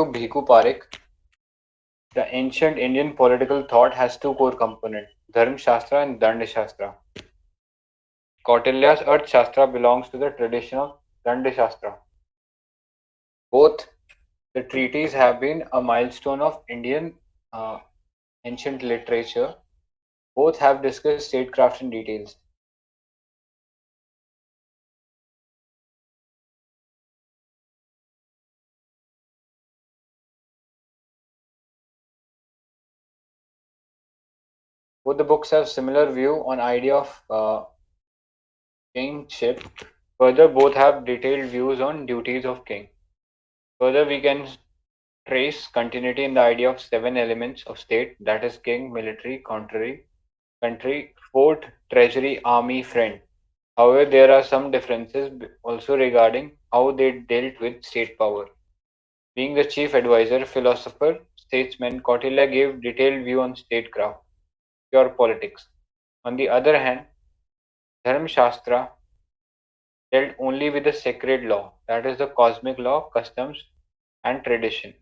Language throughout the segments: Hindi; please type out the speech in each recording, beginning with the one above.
Bhikkhu Parekh, the ancient Indian political thought has two core components, Dharma Shastra and Danda Shastra. Kautilya's Arthashastra belongs to the tradition of Danda Shastra. Both the treaties have been a milestone of Indian uh, ancient literature. Both have discussed statecraft in details. Both the books have similar view on idea of kingship. Further, both have detailed views on duties of king. Further, we can trace continuity in the idea of seven elements of state, that is king, military, country, fort, treasury, army, friend. However, there are some differences also regarding how they dealt with state power. Being the chief advisor, philosopher, statesman, Kautilya gave detailed view on statecraft, pure politics. On the other hand, Dharma Shastra dealt only with the sacred law, that is the cosmic law, customs, and tradition.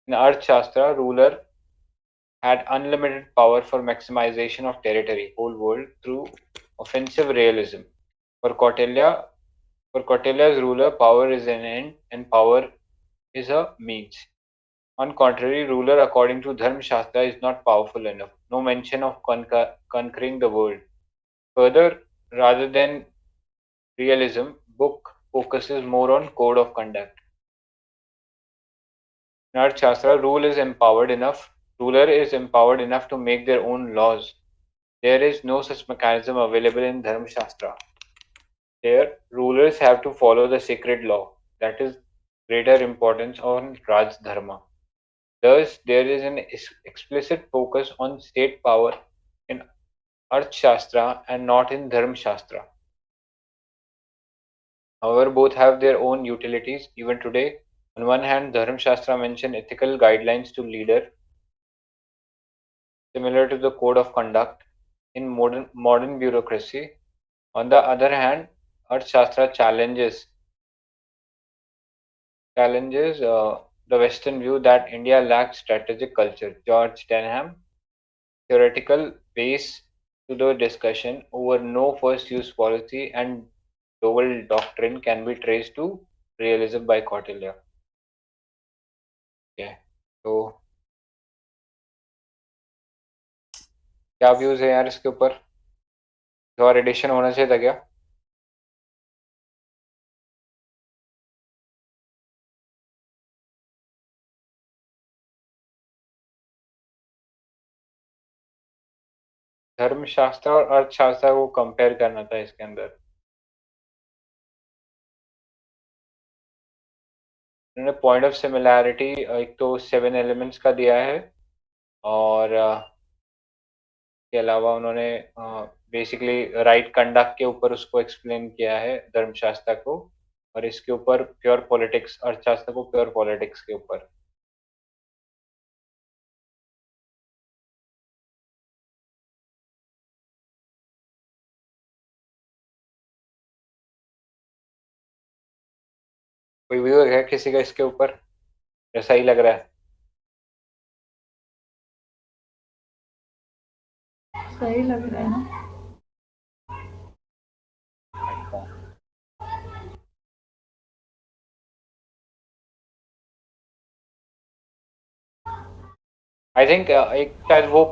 In Arthashastra, ruler had unlimited power for maximization of territory, whole world, through offensive realism. For Kautilya, for Kautilya's ruler, power is an end and power is a means. On contrary, ruler according to Dharma Shastra is not powerful enough. No mention of conquering the world. Further, rather than realism, book focuses more on code of conduct. In Arthashastra, ruler is empowered enough to make their own laws. There is no such mechanism available in Dharma Shastra. Here, rulers have to follow the sacred law, that is, greater importance on Raj Dharma. Thus, there is an explicit focus on state power in Arthashastra and not in Dharma Shastra. However, both have their own utilities even today. On one hand, Dharma Shastra mention ethical guidelines to leader, similar to the code of conduct in modern bureaucracy. On the other hand, Arthashastra challenges the Western view that India lacks strategic culture. George Denham, theoretical base to the discussion over no first use policy and Dovell doctrine can be traced to realism by Kautilya. Okay. तो क्या व्यूज है यार इसके ऊपर? और एडिशन होना चाहिए था क्या? धर्मशास्त्र और अर्थशास्त्र को कंपेयर करना था इसके अंदर. उन्होंने पॉइंट ऑफ सिमिलैरिटी एक तो सेवन एलिमेंट्स का दिया है और के अलावा उन्होंने बेसिकली राइट कंडक्ट के ऊपर उसको एक्सप्लेन किया है धर्मशास्त्र को और इसके ऊपर प्योर पॉलिटिक्स अर्थशास्त्र को प्योर पॉलिटिक्स के ऊपर. कोई व्यू है किसी का इसके ऊपर? ऐसा ही लग रहा है. सही लग रहा है ना. अच्छा. आई थिंक एक शायद वो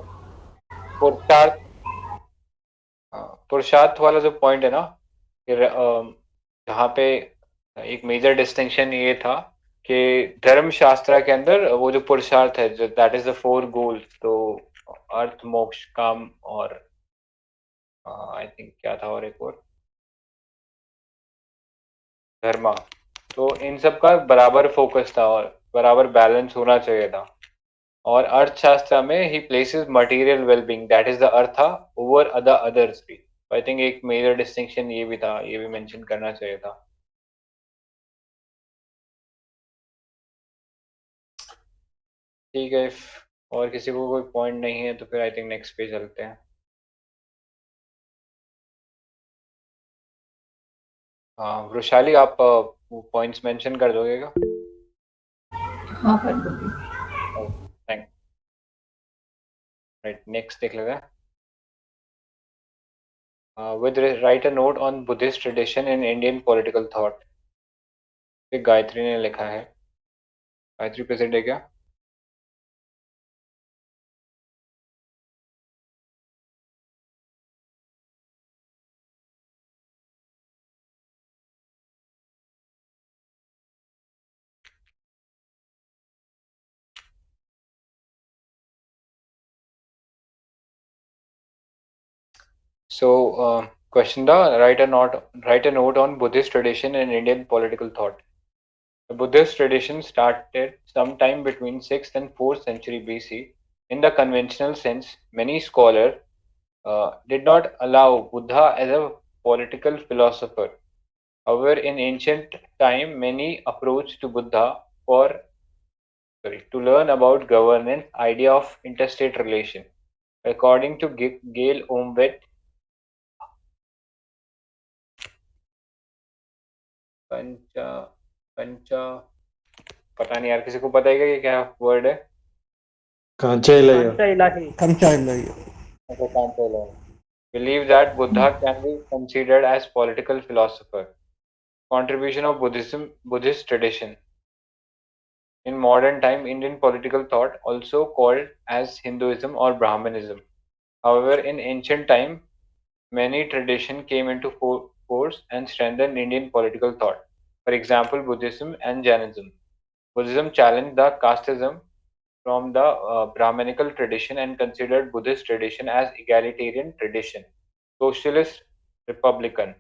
पुरुषार्थ पुरुषार्थ वाला जो पॉइंट है ना कि जहाँ पे एक मेजर डिस्टिंक्शन ये था कि धर्मशास्त्र के अंदर वो जो पुरुषार्थ है जो दैट इज द फोर गोल, तो अर्थ मोक्ष काम और आई थिंक क्या था और एक और धर्मा, तो इन सब का बराबर फोकस था और बराबर बैलेंस होना चाहिए था. और अर्थशास्त्र में he places material wellbeing that is the artha over other others भी. आई थिंक एक मेजर डिस्टिंक्शन ये भी था, ये भी मेंशन करना चाहिए था. ठीक है. और किसी को कोई पॉइंट नहीं है तो फिर आई थिंक नेक्स्ट पे चलते हैं. हाँ वृशाली, आप पॉइंट्स मेंशन कर दोगे क्या? हाँ कर दूंगी। Oh, thank. Right. Next देख लेते हैं. Write a note on Buddhist tradition in Indian political thought. ये गायत्री ने लिखा है. गायत्री प्रेजेंट है क्या? So, question the write a note on Buddhist tradition in Indian political thought. The Buddhist tradition started sometime between 6th and 4th century BC. In the conventional sense, many scholars did not allow Buddha as a political philosopher. However, in ancient time, many approached to Buddha for to learn about governance, idea of interstate relation. According to Gail Omvet, पंचा पंचा पता नहीं यार किसी को पता है क्या ये क्या वर्ड है? Kanchailayo. Pancha Ilahi. Kanchailayo. अच्छा Panchayala. Believe that Buddha can be considered as political philosopher. Contribution of Buddhist tradition. In modern time, Indian political thought, also called as Hinduism or Brahmanism. However, in ancient time, many traditions came into force and strengthened Indian political thought. For example, Buddhism and Jainism. Buddhism challenged the casteism from the Brahmanical tradition and considered Buddhist tradition as egalitarian tradition, socialist, republican.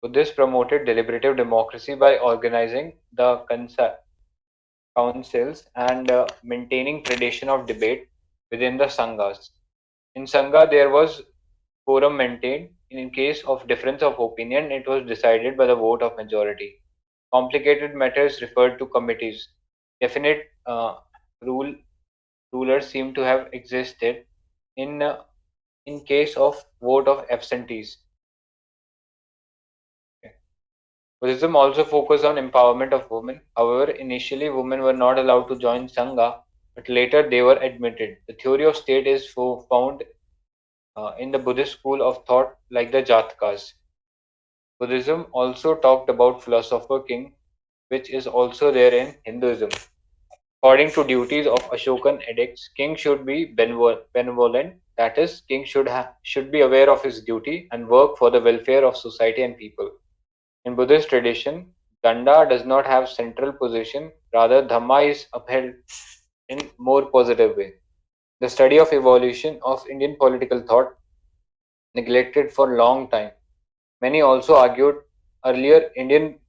Buddhists promoted deliberative democracy by organizing the councils and maintaining tradition of debate within the sanghas. In sangha, there was quorum maintained. In case of difference of opinion, it was decided by the vote of majority. Complicated matters referred to committees. Definite rule rulers seem to have existed in case of vote of absentees. Buddhism also focused on empowerment of women. However, initially women were not allowed to join Sangha, but later they were admitted. The theory of state is found in the Buddhist school of thought like the Jatakas. Buddhism also talked about philosopher king, which is also there in Hinduism. According to duties of Ashokan edicts, king should be benevolent, that is, king should be aware of his duty and work for the welfare of society and people. In Buddhist tradition, Danda does not have central position, rather Dhamma is upheld in more positive way. The study of evolution of Indian political thought neglected for long time. Many also argued earlier Indian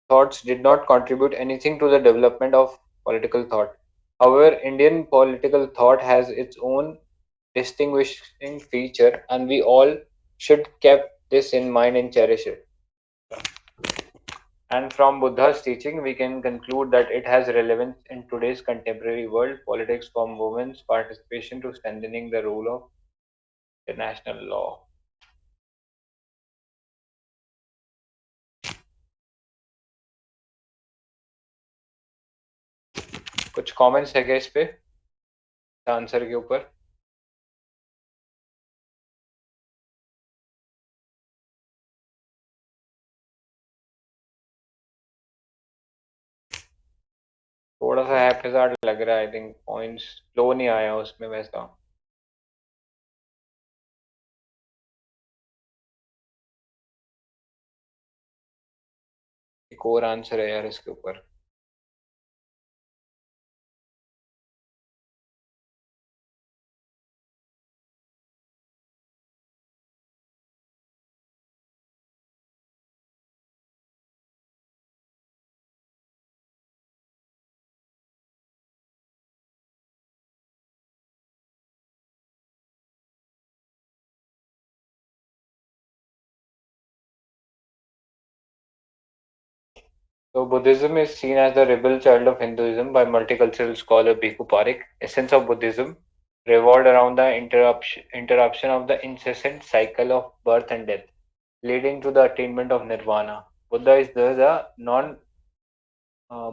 thoughts did not contribute anything to the development of political thought. However, Indian political thought has its own distinguishing feature, and we all should keep this in mind and cherish it. And from Buddha's teaching, we can conclude that it has relevance in today's contemporary world politics, from women's participation to strengthening the role of international law. कुछ कमेंट्स है क्या इस पे आंसर के ऊपर? थोड़ा सा हैप्पीजार्ड लग रहा है, आई थिंक पॉइंट्स फ्लो नहीं आया उसमें वैसा. एक और आंसर है यार इसके ऊपर. So Buddhism is seen as the rebel child of Hinduism by multicultural scholar Bhikkhu Parekh. Essence of Buddhism revolved around the interruption of the incessant cycle of birth and death, leading to the attainment of nirvana. Buddha is thus a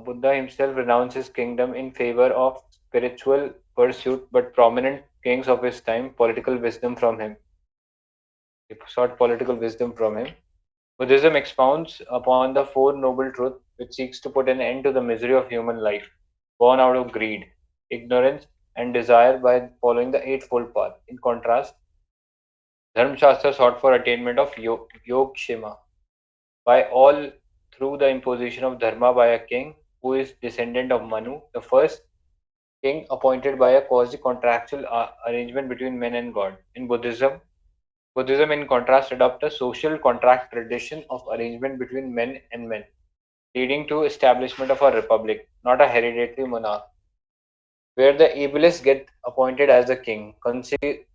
Buddha himself renounced his kingdom in favor of spiritual pursuit, but prominent kings of his time political wisdom from him. He sought political wisdom from him. Buddhism expounds upon the Four Noble Truths, which seeks to put an end to the misery of human life, born out of greed, ignorance, and desire by following the Eightfold Path. In contrast, Dharmashastra sought for attainment of Yogkshema by all through the imposition of dharma by a king who is descendant of Manu, the first king appointed by a quasi-contractual arrangement between men and God. In Buddhism in contrast adopts a social contract tradition of arrangement between men and men, leading to establishment of a republic, not a hereditary monarch, where the ablest get appointed as the king.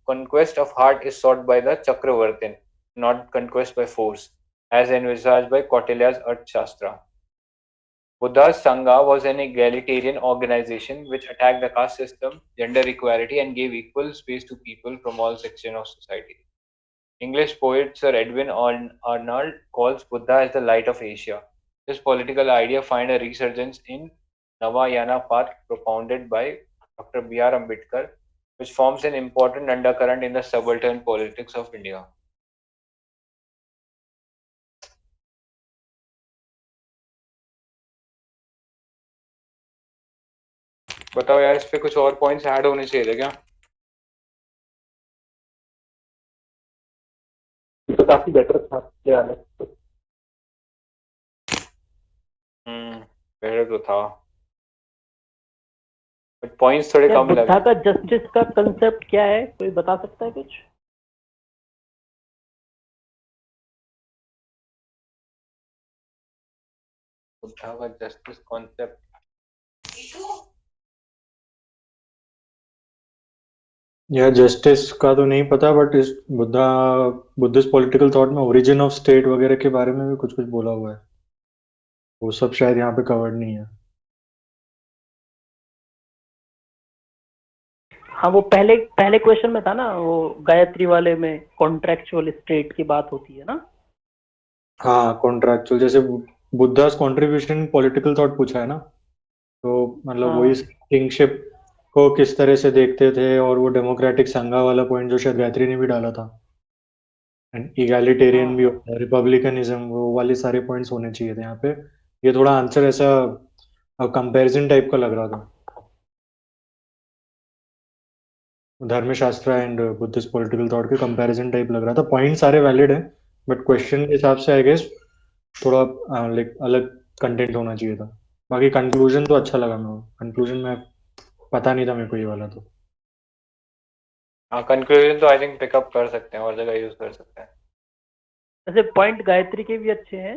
Conquest of heart is sought by the Chakravartin, not conquest by force, as envisaged by Kautilya's Arthashastra. Buddha's Sangha was an egalitarian organization which attacked the caste system, gender equality, and gave equal space to people from all sections of society. English poet Sir Edwin Arnold calls Buddha as the light of Asia. This political idea finds a resurgence in Navayana Path propounded by Dr. B.R. Ambedkar, which forms an important undercurrent in the subaltern politics of India. बताओ यार, इस पे कुछ और पॉइंट्स ऐड होने चाहिए थे क्या? तो काफी बेटर था यार। पहले तो था, बट पॉइंट्स थोड़े यार कम लगे। बुद्धा का जस्टिस का कंसेप्ट क्या है, कोई बता सकता है कुछ? बुद्धा का जस्टिस कॉन्सेप्ट यार जस्टिस का तो नहीं पता, बट इस बुद्धिस्ट पॉलिटिकल थॉट में ओरिजिन ऑफ स्टेट वगैरह के बारे में भी कुछ कुछ बोला हुआ है। वो सब शायद यहाँ पे कवर्ड नहीं है। हाँ, वो पहले क्वेश्चन में था ना, वो गायत्री वाले में कॉन्ट्रेक्चुअल स्टेट की बात होती है ना। हाँ, कॉन्ट्रैक्चुअल, जैसे बुद्धास कंट्रीब्यूशन पॉलिटिकल थॉट पूछा है ना, तो मतलब हाँ। वही किंगशिप को किस तरह से देखते थे, और वो डेमोक्रेटिक संघा वाला पॉइंट जो शायद गायत्री ने भी डाला था, एंड इगैलिटेरियन भी हाँ, होता है, रिपब्लिकनिज्म, वो वाले सारे पॉइंट्स होने चाहिए थे यहाँ पे। ये थोड़ा आंसर ऐसा कंपैरिजन टाइप का लग रहा था, धर्मशास्त्र एंड बुद्धिस्ट पॉलिटिकल थॉट के कंपैरिजन टाइप लग रहा था। पॉइंट सारे वैलिड है, बट क्वेश्चन के हिसाब से आई गेस थोड़ा लाइक अलग कंटेंट होना चाहिए था। बाकी कंक्लूजन तो अच्छा लगा मेरे को, कंक्लूजन में पता नहीं था मेरे को ये वाला तो। हाँ, कंक्लूजन तो आई थिंक पिकअप कर सकते हैं और जगह यूज कर सकते हैं। वैसे पॉइंट गायत्री के भी अच्छे हैं,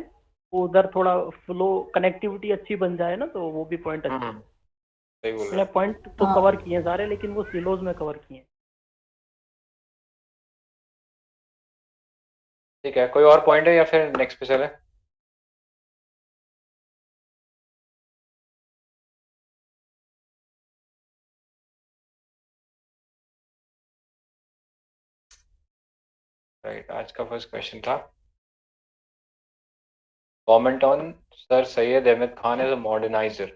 वो उधर थोड़ा फ्लो कनेक्टिविटी अच्छी बन जाए ना, तो वो भी पॉइंट अच्छे हैं। सही बोल रहे मैंने पॉइंट तो हाँ। कवर किए हैं सारे, लेकिन वो सिलोज में कवर किए हैं। ठीक है, कोई और पॉइंट है या फिर नेक्स्ट पे चले? राइट, आज का फर्स्ट क्वेश्चन था comment on sir Syed Ahmad Khan as a moderniser.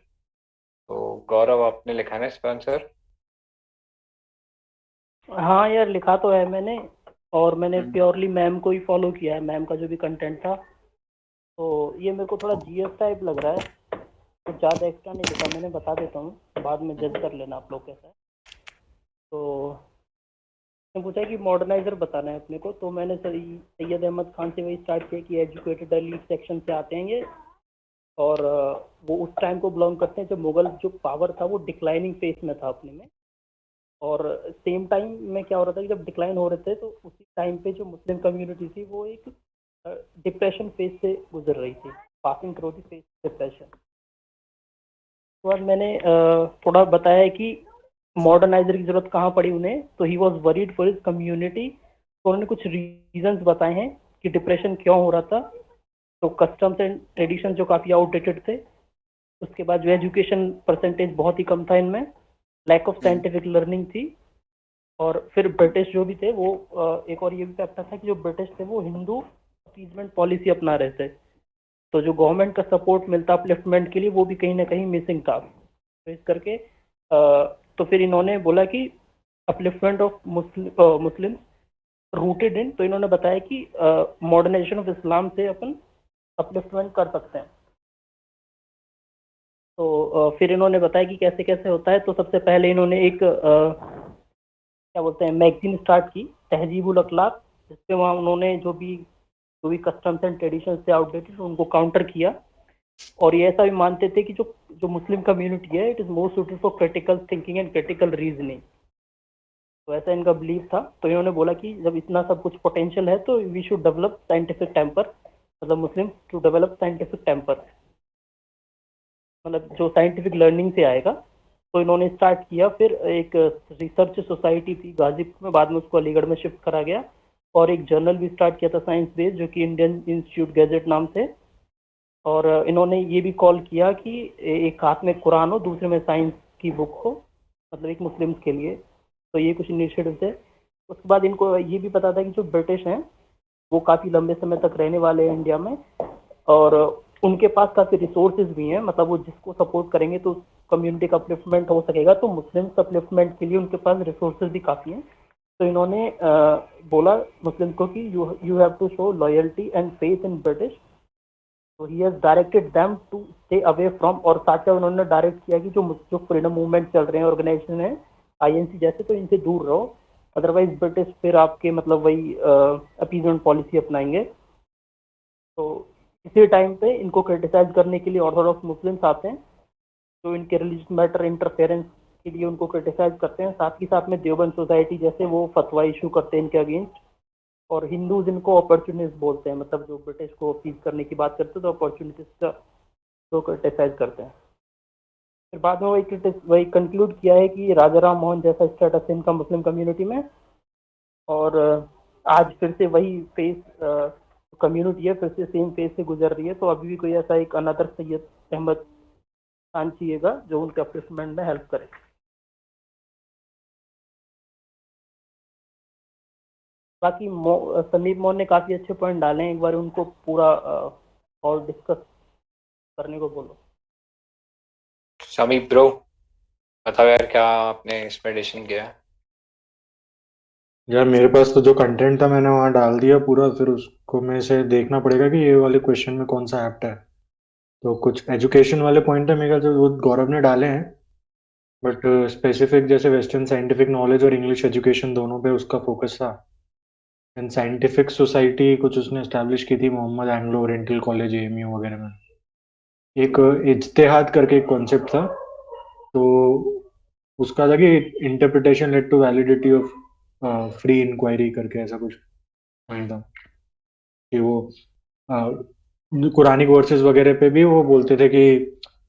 तो गौरव, आपने लिखा है ना इसका आंसर? हाँ यार, लिखा तो है मैंने, और मैंने हम्म। प्योरली मैम को ही फॉलो किया है, मैम का जो भी कंटेंट था। तो ये मेरे को थोड़ा जीएस टाइप लग रहा है, कुछ ज़्यादा एक्स्ट्रा नहीं लिखा मैंने, बता देता हूँ, बाद में जज कर लेना आप लोग कैसा है। तो उसने पूछा है कि मॉडर्नाइजर बताना है अपने को, तो मैंने सैयद अहमद खान से वही स्टार्ट किया कि एजुकेटेड एलीट सेक्शन से आते हैं ये, और वो उस टाइम को बिलोंग करते हैं जब मुगल जो पावर था वो डिक्लाइनिंग फेज में था अपने में। और सेम टाइम में क्या हो रहा था कि जब डिक्लाइन हो रहे थे, तो उसी टाइम पे जो मुस्लिम कम्युनिटी थी वो एक डिप्रेशन फेज से गुजर रही थी, passing through the phase depression. तो बाद मैंने थोड़ा बताया है कि मॉडर्नाइजर की जरूरत कहाँ पड़ी उन्हें, तो he was worried for his community. तो उन्होंने कुछ रीजंस बताए हैं कि डिप्रेशन क्यों हो रहा था। तो कस्टम्स एंड ट्रेडिशन जो काफ़ी आउटडेटेड थे, उसके बाद जो एजुकेशन परसेंटेज बहुत ही कम था इनमें, लैक ऑफ साइंटिफिक लर्निंग थी, और फिर ब्रिटिश जो भी थे वो एक और ये भी फैक्टर था कि जो ब्रिटिश थे वो हिंदू अपीजमेंट पॉलिसी अपना रहे थे। तो जो गवर्नमेंट का सपोर्ट मिलता अपलिफ्टमेंट के लिए वो भी कहीं ना कहीं मिसिंग था। तो इस करके तो फिर इन्होंने बोला कि upliftment of Muslim rooted in, तो इन्होंने बताया कि मॉडर्नाइजेशन ऑफ इस्लाम से अपन अपलिफ्टमेंट कर सकते हैं। तो फिर इन्होंने बताया कि कैसे कैसे होता है। तो सबसे पहले इन्होंने एक क्या बोलते हैं मैगजीन स्टार्ट की, तहजीबुल अखलाक, जिसपे वहाँ उन्होंने जो भी कस्टम्स एंड ट्रेडिशन से आउटडेटेड उनको काउंटर किया। और ये ऐसा भी मानते थे कि जो मुस्लिम कम्युनिटी है it is more suited for critical thinking and critical reasoning. तो ऐसा इनका बिलीव था। तो इन्होंने बोला कि जब इतना सब कुछ पोटेंशियल है तो we should develop scientific temper, मतलब Muslim to develop scientific temper, मतलब जो साइंटिफिक लर्निंग से आएगा। तो इन्होंने स्टार्ट किया। फिर एक रिसर्च सोसाइटी थी गाजीपुर में, बाद में उसको अलीगढ़ में शिफ्ट करा गया। और एक जर्नल भी स्टार्ट किया था साइंस बेस्ड, जो कि इंडियन इंस्टीट्यूट गैजेट नाम से। और इन्होंने ये भी कॉल किया कि एक हाथ में कुरान हो, दूसरे में साइंस की बुक हो, मतलब एक मुस्लिम्स के लिए। तो ये कुछ इनिशिएटिव थे। उसके बाद इनको ये भी पता था कि जो ब्रिटिश हैं वो काफ़ी लंबे समय तक रहने वाले हैं इंडिया में, और उनके पास काफ़ी रिसोर्सेज भी हैं, मतलब वो जिसको सपोर्ट करेंगे तो कम्युनिटी का अपलिफ्टमेंट हो सकेगा। तो मुस्लिम अपलिफ्टमेंट के लिए उनके पास रिसोर्सेज भी काफ़ी हैं। तो इन्होंने बोला मुस्लिम को कि you have to show loyalty and faith in British. तो he has directed them to stay away from, और साथ में उन्होंने डायरेक्ट किया कि जो फ्रीडम मूवमेंट चल रहे हैं ऑर्गेनाइजेशन है आईएनसी जैसे, तो इनसे दूर रहो, अदरवाइज ब्रिटिश फिर आपके मतलब वही अपीजमेंट पॉलिसी अपनाएंगे। तो इसी टाइम पे इनको क्रिटिसाइज करने के लिए ऑर्थोडॉक्स मुस्लिम्स आते हैं, जो इनके रिलीजियस मैटर इंटरफेरेंस के लिए उनको क्रिटिसाइज करते हैं। साथ ही साथ में देवबंद सोसाइटी जैसे वो फतवा इशू करते हैं इनके अगेंस्ट। और हिंदूज इनको अपॉर्चुनिस्ट बोलते हैं, मतलब जो ब्रिटिश को अपीज करने की बात करते हैं तो अपॉर्चुनिस्ट को क्रिटिसाइज करते हैं। फिर बाद में वही कंक्लूड किया है कि राजा राम मोहन जैसा स्टेटस है इनका मुस्लिम कम्युनिटी में। और आज फिर से वही फेस कम्युनिटी है फिर से सेम फेस से गुजर रही है। तो अभी भी कोई ऐसा एक अनदर सैयद अहमद खान चाहिएगा जो उनके अपलिफ्टमेंट में हेल्प करे। बाकी संदीप मोहन ने काफ़ी अच्छे पॉइंट डाले हैं, एक बार उनको पूरा और डिस्कस करने को बोलो। समीप ब्रो, बताओ यार क्या आपने इसमें एडिशन किया है? यार मेरे पास तो जो कंटेंट था मैंने वहाँ डाल दिया पूरा, फिर उसको में से देखना पड़ेगा कि ये वाले क्वेश्चन में कौन सा एप्ट है। तो कुछ एजुकेशन वाले पॉइंट है मेरे ख्याल से वो गौरव ने डाले हैं, बट स्पेसिफिक जैसे वेस्टर्न साइंटिफिक नॉलेज और इंग्लिश एजुकेशन दोनों पे उसका फोकस था। एंड साइंटिफिक सोसाइटी कुछ उसने एस्टैब्लिश की थी Mohammad Anglo Oriental College AMU वगैरह में। एक इज्तिहाद करके एक कॉन्सेप्ट था, तो उसका था कि interpretation led to validity of free inquiry करके ऐसा कुछ पॉइंट था कि वो कुरानिक वर्सेस वगैरह पे भी वो बोलते थे कि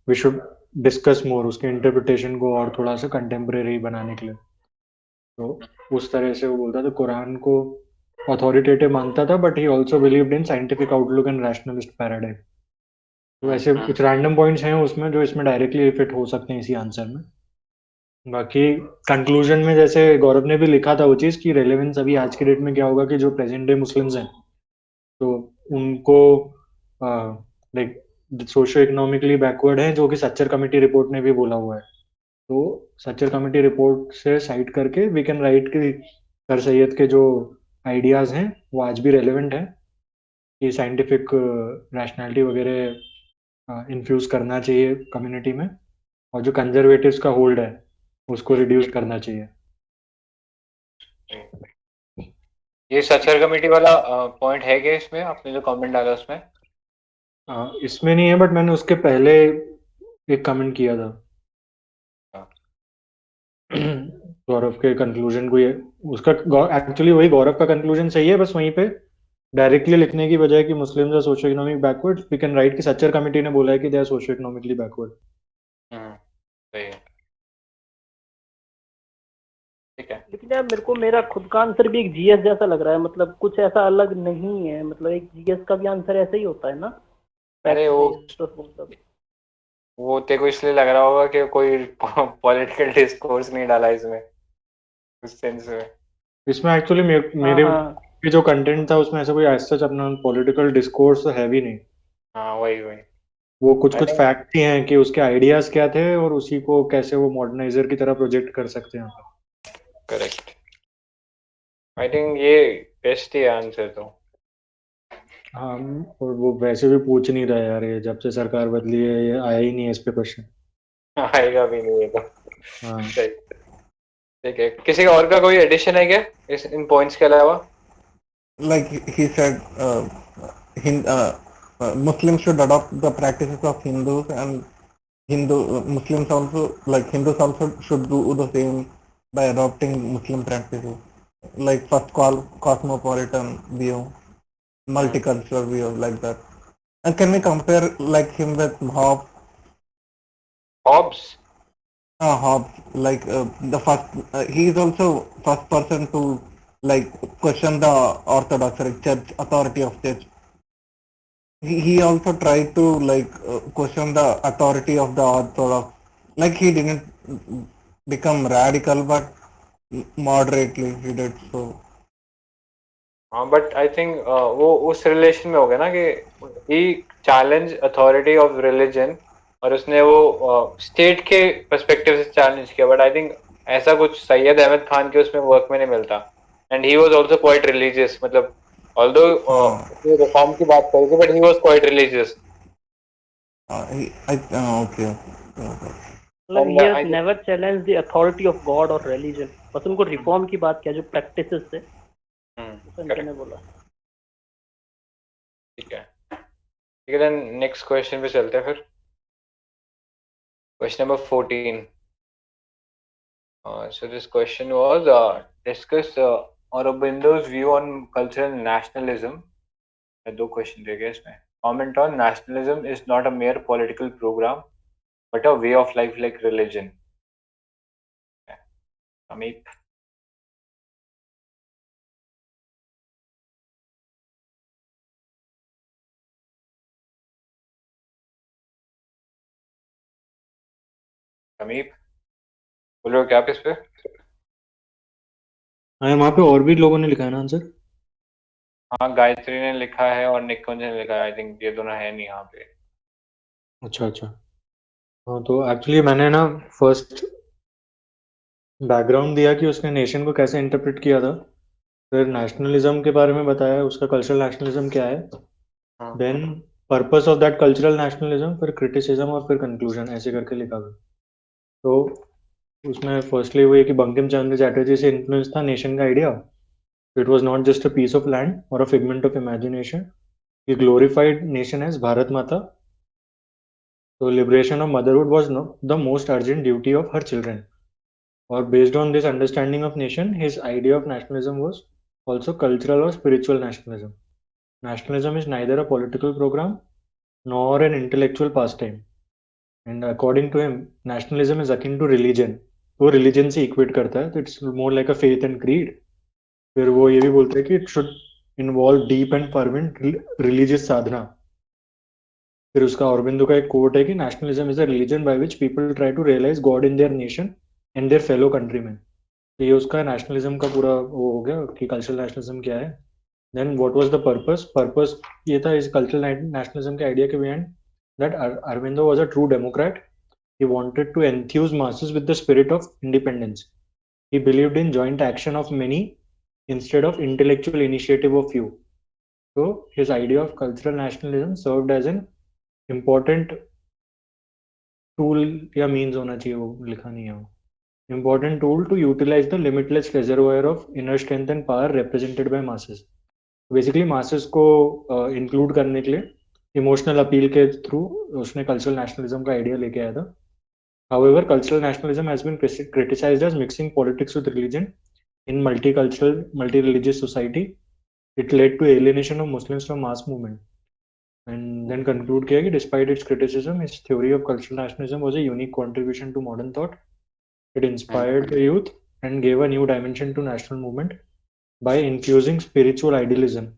वी शुड डिस्कस मोर उसके इंटरप्रिटेशन को और थोड़ा सा कंटेम्प्रेरी बनाने के लिए। तो उस तरह से वो बोलता था, कुरान को अथॉरिटेटिव मानता था, but he also believed in scientific outlook and rationalist paradigm. तो ऐसे कुछ रैंडम पॉइंट्स हैं उसमें जो इसमें डायरेक्टली फिट हो सकते हैं इसी आंसर में। बाकी कंक्लूजन में जैसे गौरव ने भी लिखा था वो चीज़ की रेलेवेंस अभी आज की डेट में क्या होगा कि जो प्रेजेंट डे मुस्लिम्स हैं तो उनको लाइक सोशो इकोनॉमिकली बैकवर्ड है, जो कि सच्चर कमेटी रिपोर्ट ने भी बोला हुआ है। तो सच्चर कमेटी रिपोर्ट से साइट करके वी कैन राइट कि सर सैयद के जो आइडियाज़ हैं वो आज भी रेलेवेंट हैं कि साइंटिफिक रैशनैलिटी वगैरह इन्फ्यूज करना चाहिए कम्युनिटी में, और जो कंजर्वेटिव्स का होल्ड है उसको रिड्यूस करना चाहिए। ये सचर कमेटी वाला पॉइंट है क्या इसमें, आपने जो कमेंट डाला उसमें? इसमें नहीं है, बट मैंने उसके पहले एक कमेंट किया था। हाँ। गौरव के कंक्लूजन को ये उसका एक्चुअली वही गौरव का कंक्लूजन सही है, बस वहीं पे डायरेक्टली लिखने की बजाय कि Muslims are socio economic backward, we can write कि सच्चर कमेटी ने बोला है कि they are socio economically backward. सही है, ठीक है। लेकिन यार मेरे को मेरा खुद का आंसर भी एक जीएस जैसा लग रहा है, मतलब कुछ ऐसा अलग नहीं है, मतलब एक जीएस का भी आंसर ऐसा ही होता है ना, अरे फैक्ट बेस्ड तो मतलब। वो तेरे को इसलिए लग रहा होगा कि कोई पॉलिटिकल डिस्कोर्स नहीं डाला इसमें, उस सेंस में। इसमें एक्चुअली हाँ मेरे हाँ जो कंटेंट था उसमें ऐसा कोई एज सच अपना पॉलिटिकल डिस्कोर्स तो है भी नहीं। हाँ वही वही। वो कुछ आई कुछ थिंक फैक्ट ही हैं कि उसके आइडियाज क्या थे और उसी को कैसे वो मॉडर्नाइजर की तरह प्रोजेक्ट कर सकते हैं। करेक्ट। आई थिंक ये बेस्ट ही आंसर तो। हाँ, और वो वैसे भी पूछ नहीं रहा यार, ये जब से सरकार बदली है ये आया ही नहीं है इस पे क्वेश्चन। आएगा भी नहीं ये तो। हाँ। सही। ठीक है, किसी का और का कोई एडिशन है क्या इस इन पॉइंट्स के अलावा? Like he said, Muslims should adopt the practices of Hindus, and Muslims also, like Hindus also should do the same by adopting Muslim practices, like first cosmopolitan view, multicultural view, like that. And can we compare like him with Hobbes? Hobbes? Hobbes, like the first, he is also first person to like question the orthodox, like church authority of church. He also tried to like question the authority of the orthodox. Like he didn't become radical, but moderately he did so. हाँ बट आई थिंक वो उस रिलेशन में हो गया ना कि ही चैलेंज अथॉरिटी ऑफ रिलीजन, और उसने वो स्टेट के पर्सपेक्टिव से चैलेंज किया, बट आई थिंक ऐसा कुछ सैयद अहमद खान के उसमें वर्क में नहीं मिलता। And he was also quite religious, मतलब ऑल्दो Uh, उसने रिफॉर्म की बात करी थी, but he was quite religious. okay. Okay. मतलब and he has I think never challenged the authority of God or religion, बस उनको रिफॉर्म की बात किया जो प्रैक्टिसेस थे उसे उनके ने करेक्ट। बोला। ठीक है, ठीक है, देन नेक्स्ट क्वेश्चन पे चलते हैं फिर। Question number 14। So this question was discuss Aurobindo's view on cultural nationalism. दो क्वेश्चन दिए गए इसमें। Comment on nationalism is not a mere political program but a way of life like religion. Amit? समीप बोल रहे हो क्या आप इस पे? हाँ, वहाँ पे और भी लोगों ने लिखा है ना आंसर। हाँ, गायत्री ने लिखा है और निकुंज ने लिखा है। आई थिंक ये दोनों है नहीं यहाँ पे। अच्छा अच्छा। हाँ, तो एक्चुअली मैंने ना फर्स्ट बैकग्राउंड दिया कि उसने नेशन को कैसे इंटरप्रेट किया था, फिर नेशनलिज्म के बारे में बताया, उसका कल्चरल नेशनलिज्म क्या है, हाँ। Then purpose of that cultural nationalism, फिर क्रिटिसिज्म और फिर कंक्लूजन, ऐसे करके लिखा हुआ है। तो उसमें फर्स्टली वो ये कि बंकिम चंद्र चैटर्जी से इन्फ्लुएंस था नेशन का idea. It was not just a piece of land और a figment of imagination, he glorified nation as Bharat Mata. तो liberation of motherhood was the most urgent duty of her children, और based on this understanding of nation, his idea of nationalism was also cultural or spiritual nationalism. Nationalism is neither a political program nor an intellectual pastime. And according to him, nationalism is akin to religion. वो religion से equate करता है, तो it's more like a faith and creed. फिर वो ये भी बोलते हैं कि it should involve deep and fervent religious sadhana. फिर उसका औरबिंदो का एक कोट है कि nationalism is a religion by which people try to realize God in their nation and their fellow countrymen. तो ये उसका नेशनलिज्म का पूरा वो हो गया कि कल्चरल नेशनलिज्म क्या है। Then what was the purpose ये था इस कल्चरल नेशनलिज्म के आइडिया के behind, that Aurobindo was a true democrat. He wanted to enthuse masses with the spirit of independence. He believed in joint action of many instead of intellectual initiative of few. So his idea of cultural nationalism served as an important tool, या मीन्स होना चाहिए, वो लिखा नहीं है वो, important tool to utilize the limitless reservoir of inner strength and power represented by masses. Basically masses को इंक्लूड करने के लिए इमोशनल अपील के थ्रू उसने कल्चरल नेशनलिज्म का आइडिया लेके आया था। However, cultural nationalism has been criticized as mixing politics with religion in multicultural, multi-religious society. It led to alienation of Muslims from mass movement. And then conclude किया कि despite its criticism, his theory of cultural nationalism was a unique contribution to modern thought. It inspired the youth and gave a new dimension to national movement by infusing spiritual idealism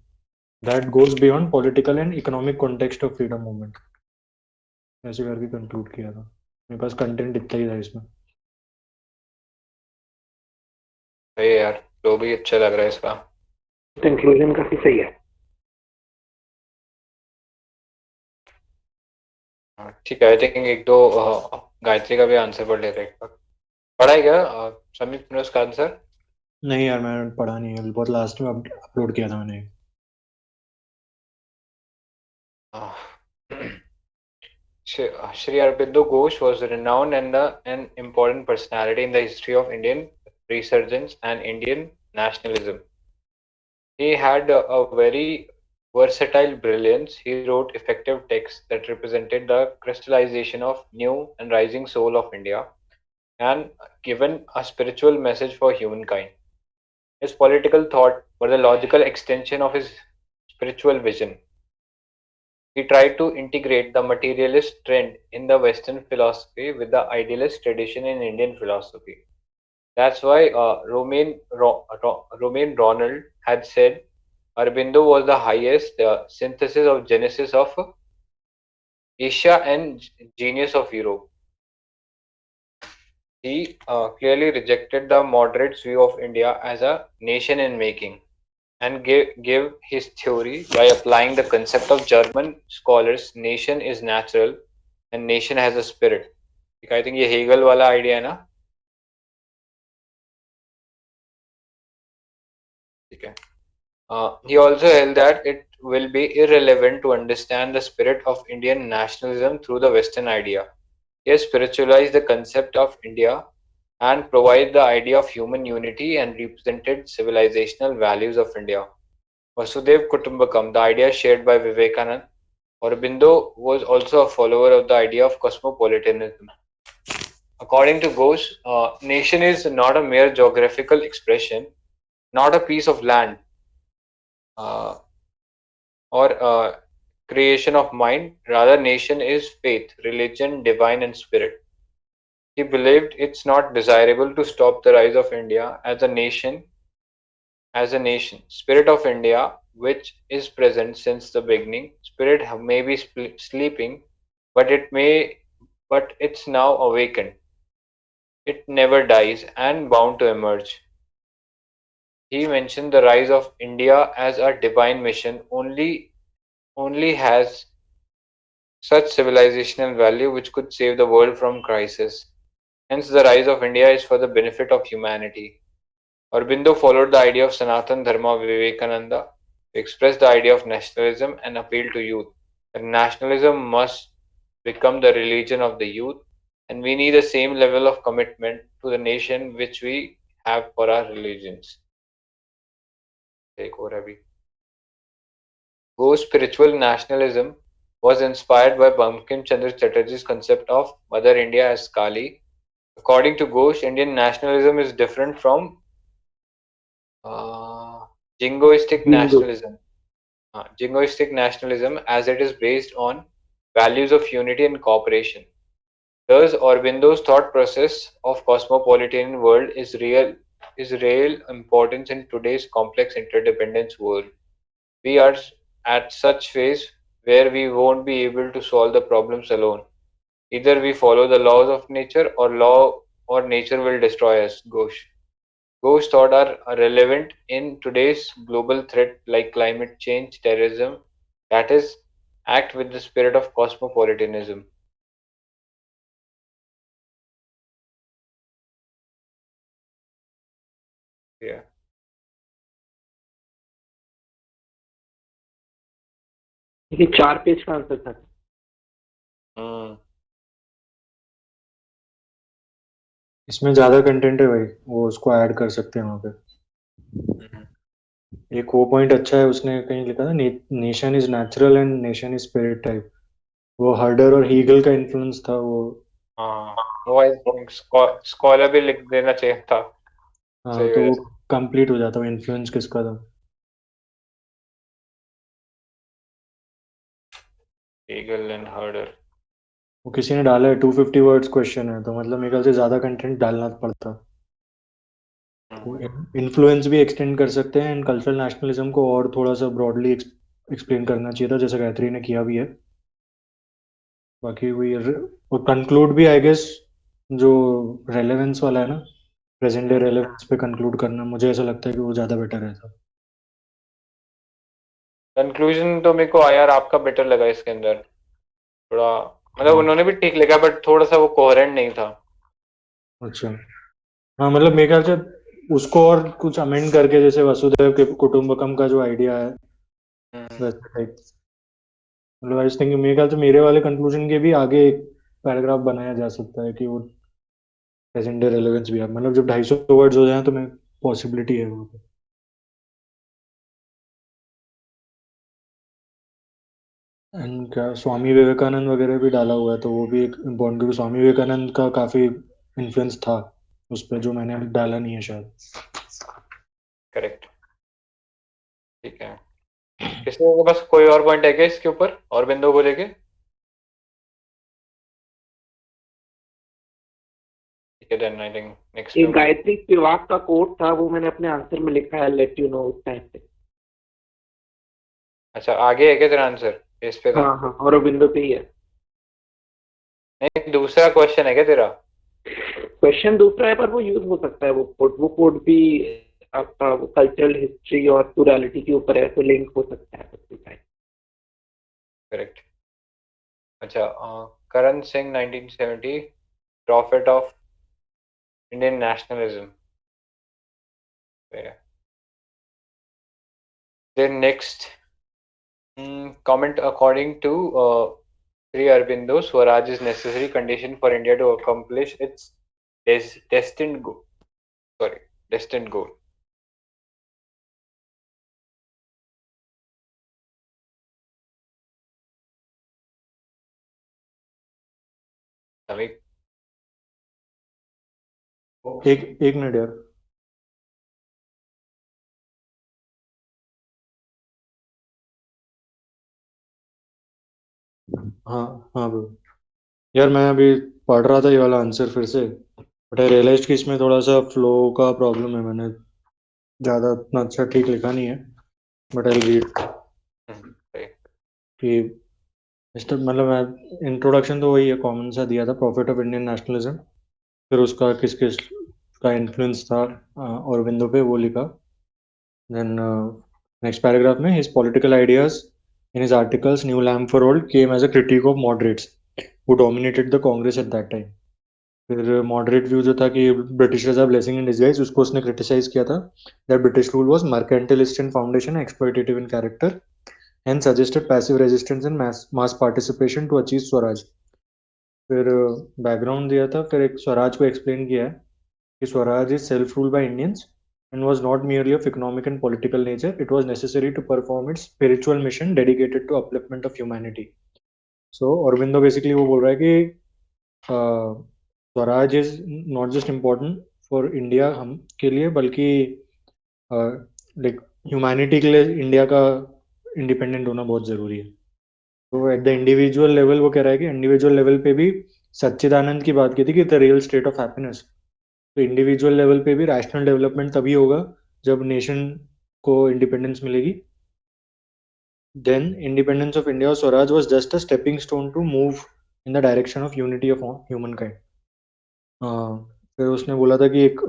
that goes beyond political and economic context of freedom movement. ऐसे करके कंक्लूड किया था। मेरे पास कंटेंट इतना ही था इसमें। सही है यार, जो भी अच्छा लग रहा है इसका। कंक्लूजन काफी सही है। ठीक है, आई थिंक एक दो गायत्री का भी आंसर पढ़ लेते हैं एक बार। पढ़ा है क्या समीप ने उसका आंसर? नहीं यार, मैंने पढ़ा नहीं है, बहुत लास्ट में अपलोड किया था मैंने। Sri Aurobindo Ghosh was renowned and an important personality in the history of Indian resurgence and Indian nationalism. He had a very versatile brilliance. He wrote effective texts that represented the crystallization of new and rising soul of India and given a spiritual message for humankind. His political thought were the logical extension of his spiritual vision. He tried to integrate the materialist trend in the Western philosophy with the idealist tradition in Indian philosophy. That's why Romain Ronald had said Aurobindo was the highest synthesis of Genesis of Asia and genius of Europe. He clearly rejected the moderates' view of India as a nation in making and gave his theory by applying the concept of German scholars nation is natural and nation has a spirit. I think ये हेगल वाला आइडिया है ना? ठीक है. He also held that it will be irrelevant to understand the spirit of Indian nationalism through the Western idea. He has spiritualized the concept of India and provided the idea of human unity and represented civilizational values of India. Vasudev Kutumbakam, the idea shared by Vivekananda. Aurobindo was also a follower of the idea of cosmopolitanism. According to Ghosh, nation is not a mere geographical expression, not a piece of land, uh, or creation of mind. Rather, nation is faith, religion, divine, and spirit. He believed it's not desirable to stop the rise of India as a nation. Spirit of India, which is present since the beginning. Spirit may be sleeping, but but it's now awakened. It never dies and bound to emerge. He mentioned the rise of India as a divine mission only has such civilizational value which could save the world from crisis. Hence, the rise of India is for the benefit of humanity. Aurobindo followed the idea of Sanatan Dharma Vivekananda to express the idea of nationalism and appeal to youth. That nationalism must become the religion of the youth, and we need the same level of commitment to the nation which we have for our religions. Take over, Abhi. Ghosh spiritual nationalism was inspired by Bankim Chandra Chatterjee's concept of Mother India as Kali. According to Ghosh, Indian nationalism is different from uh, jingoistic Bingo. nationalism. Jingoistic nationalism, as it is based on values of unity and cooperation. Thus, Aurobindo's thought process of cosmopolitan world is real importance in today's complex interdependence world. We are at such phase where we won't be able to solve the problems alone. Either we follow the laws of nature or nature will destroy us. Ghosh thought are relevant in today's global threat like climate change, terrorism. That is, act with the spirit of cosmopolitanism. Yeah. ये 4 पेज का आंसर था। Hmm. इसमें ज्यादा कंटेंट है भाई, वो उसको ऐड कर सकते हैं वहाँ पे। Mhm. एक वो पॉइंट अच्छा है, उसने कहीं लिखा था nation is natural and nation is spirit type. वो हर्डर और हीगल का इन्फ्लुएंस था वो। हाँ, वो आई थिंक स्कॉलर भी लिख देना चाहिए था हाँ, सही तो वजह वो से। कंप्लीट हो जाता, वो इन्फ्लुएंस किसका था। Eagle and हर्डर। वो किसी ने डाला है 250 वर्ड्स क्वेश्चन है, तो मतलब मेरे ख्याल से ज्यादा कंटेंट डालना पड़ता। तो इन्फ्लुएंस भी एक्सटेंड कर सकते हैं एंड कल्चरल नेशनलिज्म को और थोड़ा सा ब्रॉडली एक्सप्लेन करना चाहिए था, जैसे गायत्री ने किया भी है। बाकी वही और कंक्लूड भी आई गेस, जो रेलेवेंस वाला है ना, प्रेजेंट डे रेलेवेंस पे कंक्लूड करना, मुझे ऐसा लगता है कि वो ज़्यादा बेटर रहता। कंक्लूजन तो मेरे को यार आपका बेटर लगा इसके अंदर, थोड़ा मतलब उन्होंने भी ठीक लिखा बट थोड़ा सा वो कोहेरेंट नहीं था। अच्छा, हाँ मतलब मेरे ख्याल से उसको और कुछ अमेंड करके, जैसे वसुधैव के कुटुंबकम का जो आइडिया है हम्म, वैसे टाइप, मतलब आई थिंकिंग मेरे ख्याल से मेरे वाले कंक्लूजन के भी आगे एक पैराग्राफ बनाया जा सकता है कि वो प्रेजेंट डे रेलेवेंस भी है, मतलब जब 250 वर्ड्स हो जाए तो मैं पॉसिबिलिटी है वो। एंड क्या स्वामी विवेकानंद वगैरह भी डाला हुआ है, तो वो भी एक इम्पोर्टेंट, क्योंकि स्वामी विवेकानंद का काफी इन्फ्लुएंस था उस पर, जो मैंने डाला नहीं है शायद। करेक्ट। ठीक है, किसी के पास कोई और पॉइंट है क्या इसके ऊपर और बिंदु को लेके? ठीक है, देन आई थिंक नेक्स्ट एक पे। गायत्री स्पिवाक का कोट था, वो मैंने अपने आंसर में लिखा है, लेट यू नो उस टाइम पे। अच्छा, आगे है क्या तेरा आंसर इस पे था? हाँ हाँ, और बिंदु पे ही है। नहीं, दूसरा क्वेश्चन है क्या तेरा? क्वेश्चन दूसरा है, पर वो यूज हो सकता है, वो कोड भी आपका कल्चरल हिस्ट्री और प्लूरैलिटी के ऊपर है, तो लिंक हो सकता है कुछ भी टाइप। करेक्ट। अच्छा, Karan Singh 1970, prophet of Indian nationalism. Then next, comment according to Sri Aurobindo, Swaraj is necessary condition for India to accomplish its destined goal. Sorry, destined goal. Savik? एक एक मिनट यार। हाँ हाँ ब्रो, यार मैं अभी पढ़ रहा था ये वाला आंसर फिर से, बट आई रियलाइज कि इसमें थोड़ा सा फ्लो का प्रॉब्लम है, मैंने ज़्यादा उतना अच्छा ठीक लिखा नहीं है, बट आई रीड Right. कि मतलब मैं इंट्रोडक्शन तो वही है, कॉमन सा दिया था, प्रॉफिट ऑफ इंडियन नेशनलिज्म, फिर उसका किस किस का इन्फ्लुएंस था औरबिंदो पे, वो लिखा। देन नेक्स्ट पैराग्राफ में his political ideas in his articles new lamp for old came as a critic of moderates who dominated the Congress at that time. फिर मॉडरेट व्यू जो था कि Britishers are blessing in disguise, उसको उसने क्रिटिसाइज किया था, that British rule was mercantilist in foundation, exploitative in character, and suggested passive resistance and mass participation to achieve swaraj. फिर बैकग्राउंड दिया था, फिर एक स्वराज को एक्सप्लेन किया है कि Swaraj is self rule by Indians and was not merely of economic and political nature, it was necessary to perform its spiritual mission dedicated to upliftment of humanity. So Aurobindo basically वो बोल रहा है कि Swaraj is not just important for India हम के लिए, बल्कि लाइक ह्यूमैनिटी के लिए इंडिया का इंडिपेंडेंट होना बहुत ज़रूरी है। तो एट द इंडिविजुअल लेवल वो कह रहा है कि इंडिविजुअल लेवल पे भी सच्चिदानंद की बात की थी कि the real estate of happiness, तो इंडिविजुअल लेवल पे भी रैशनल डेवलपमेंट तभी होगा जब नेशन को इंडिपेंडेंस मिलेगी। देन इंडिपेंडेंस ऑफ इंडिया और swaraj was just a stepping stone to move in the direction of unity of humankind. फिर उसने बोला था कि एक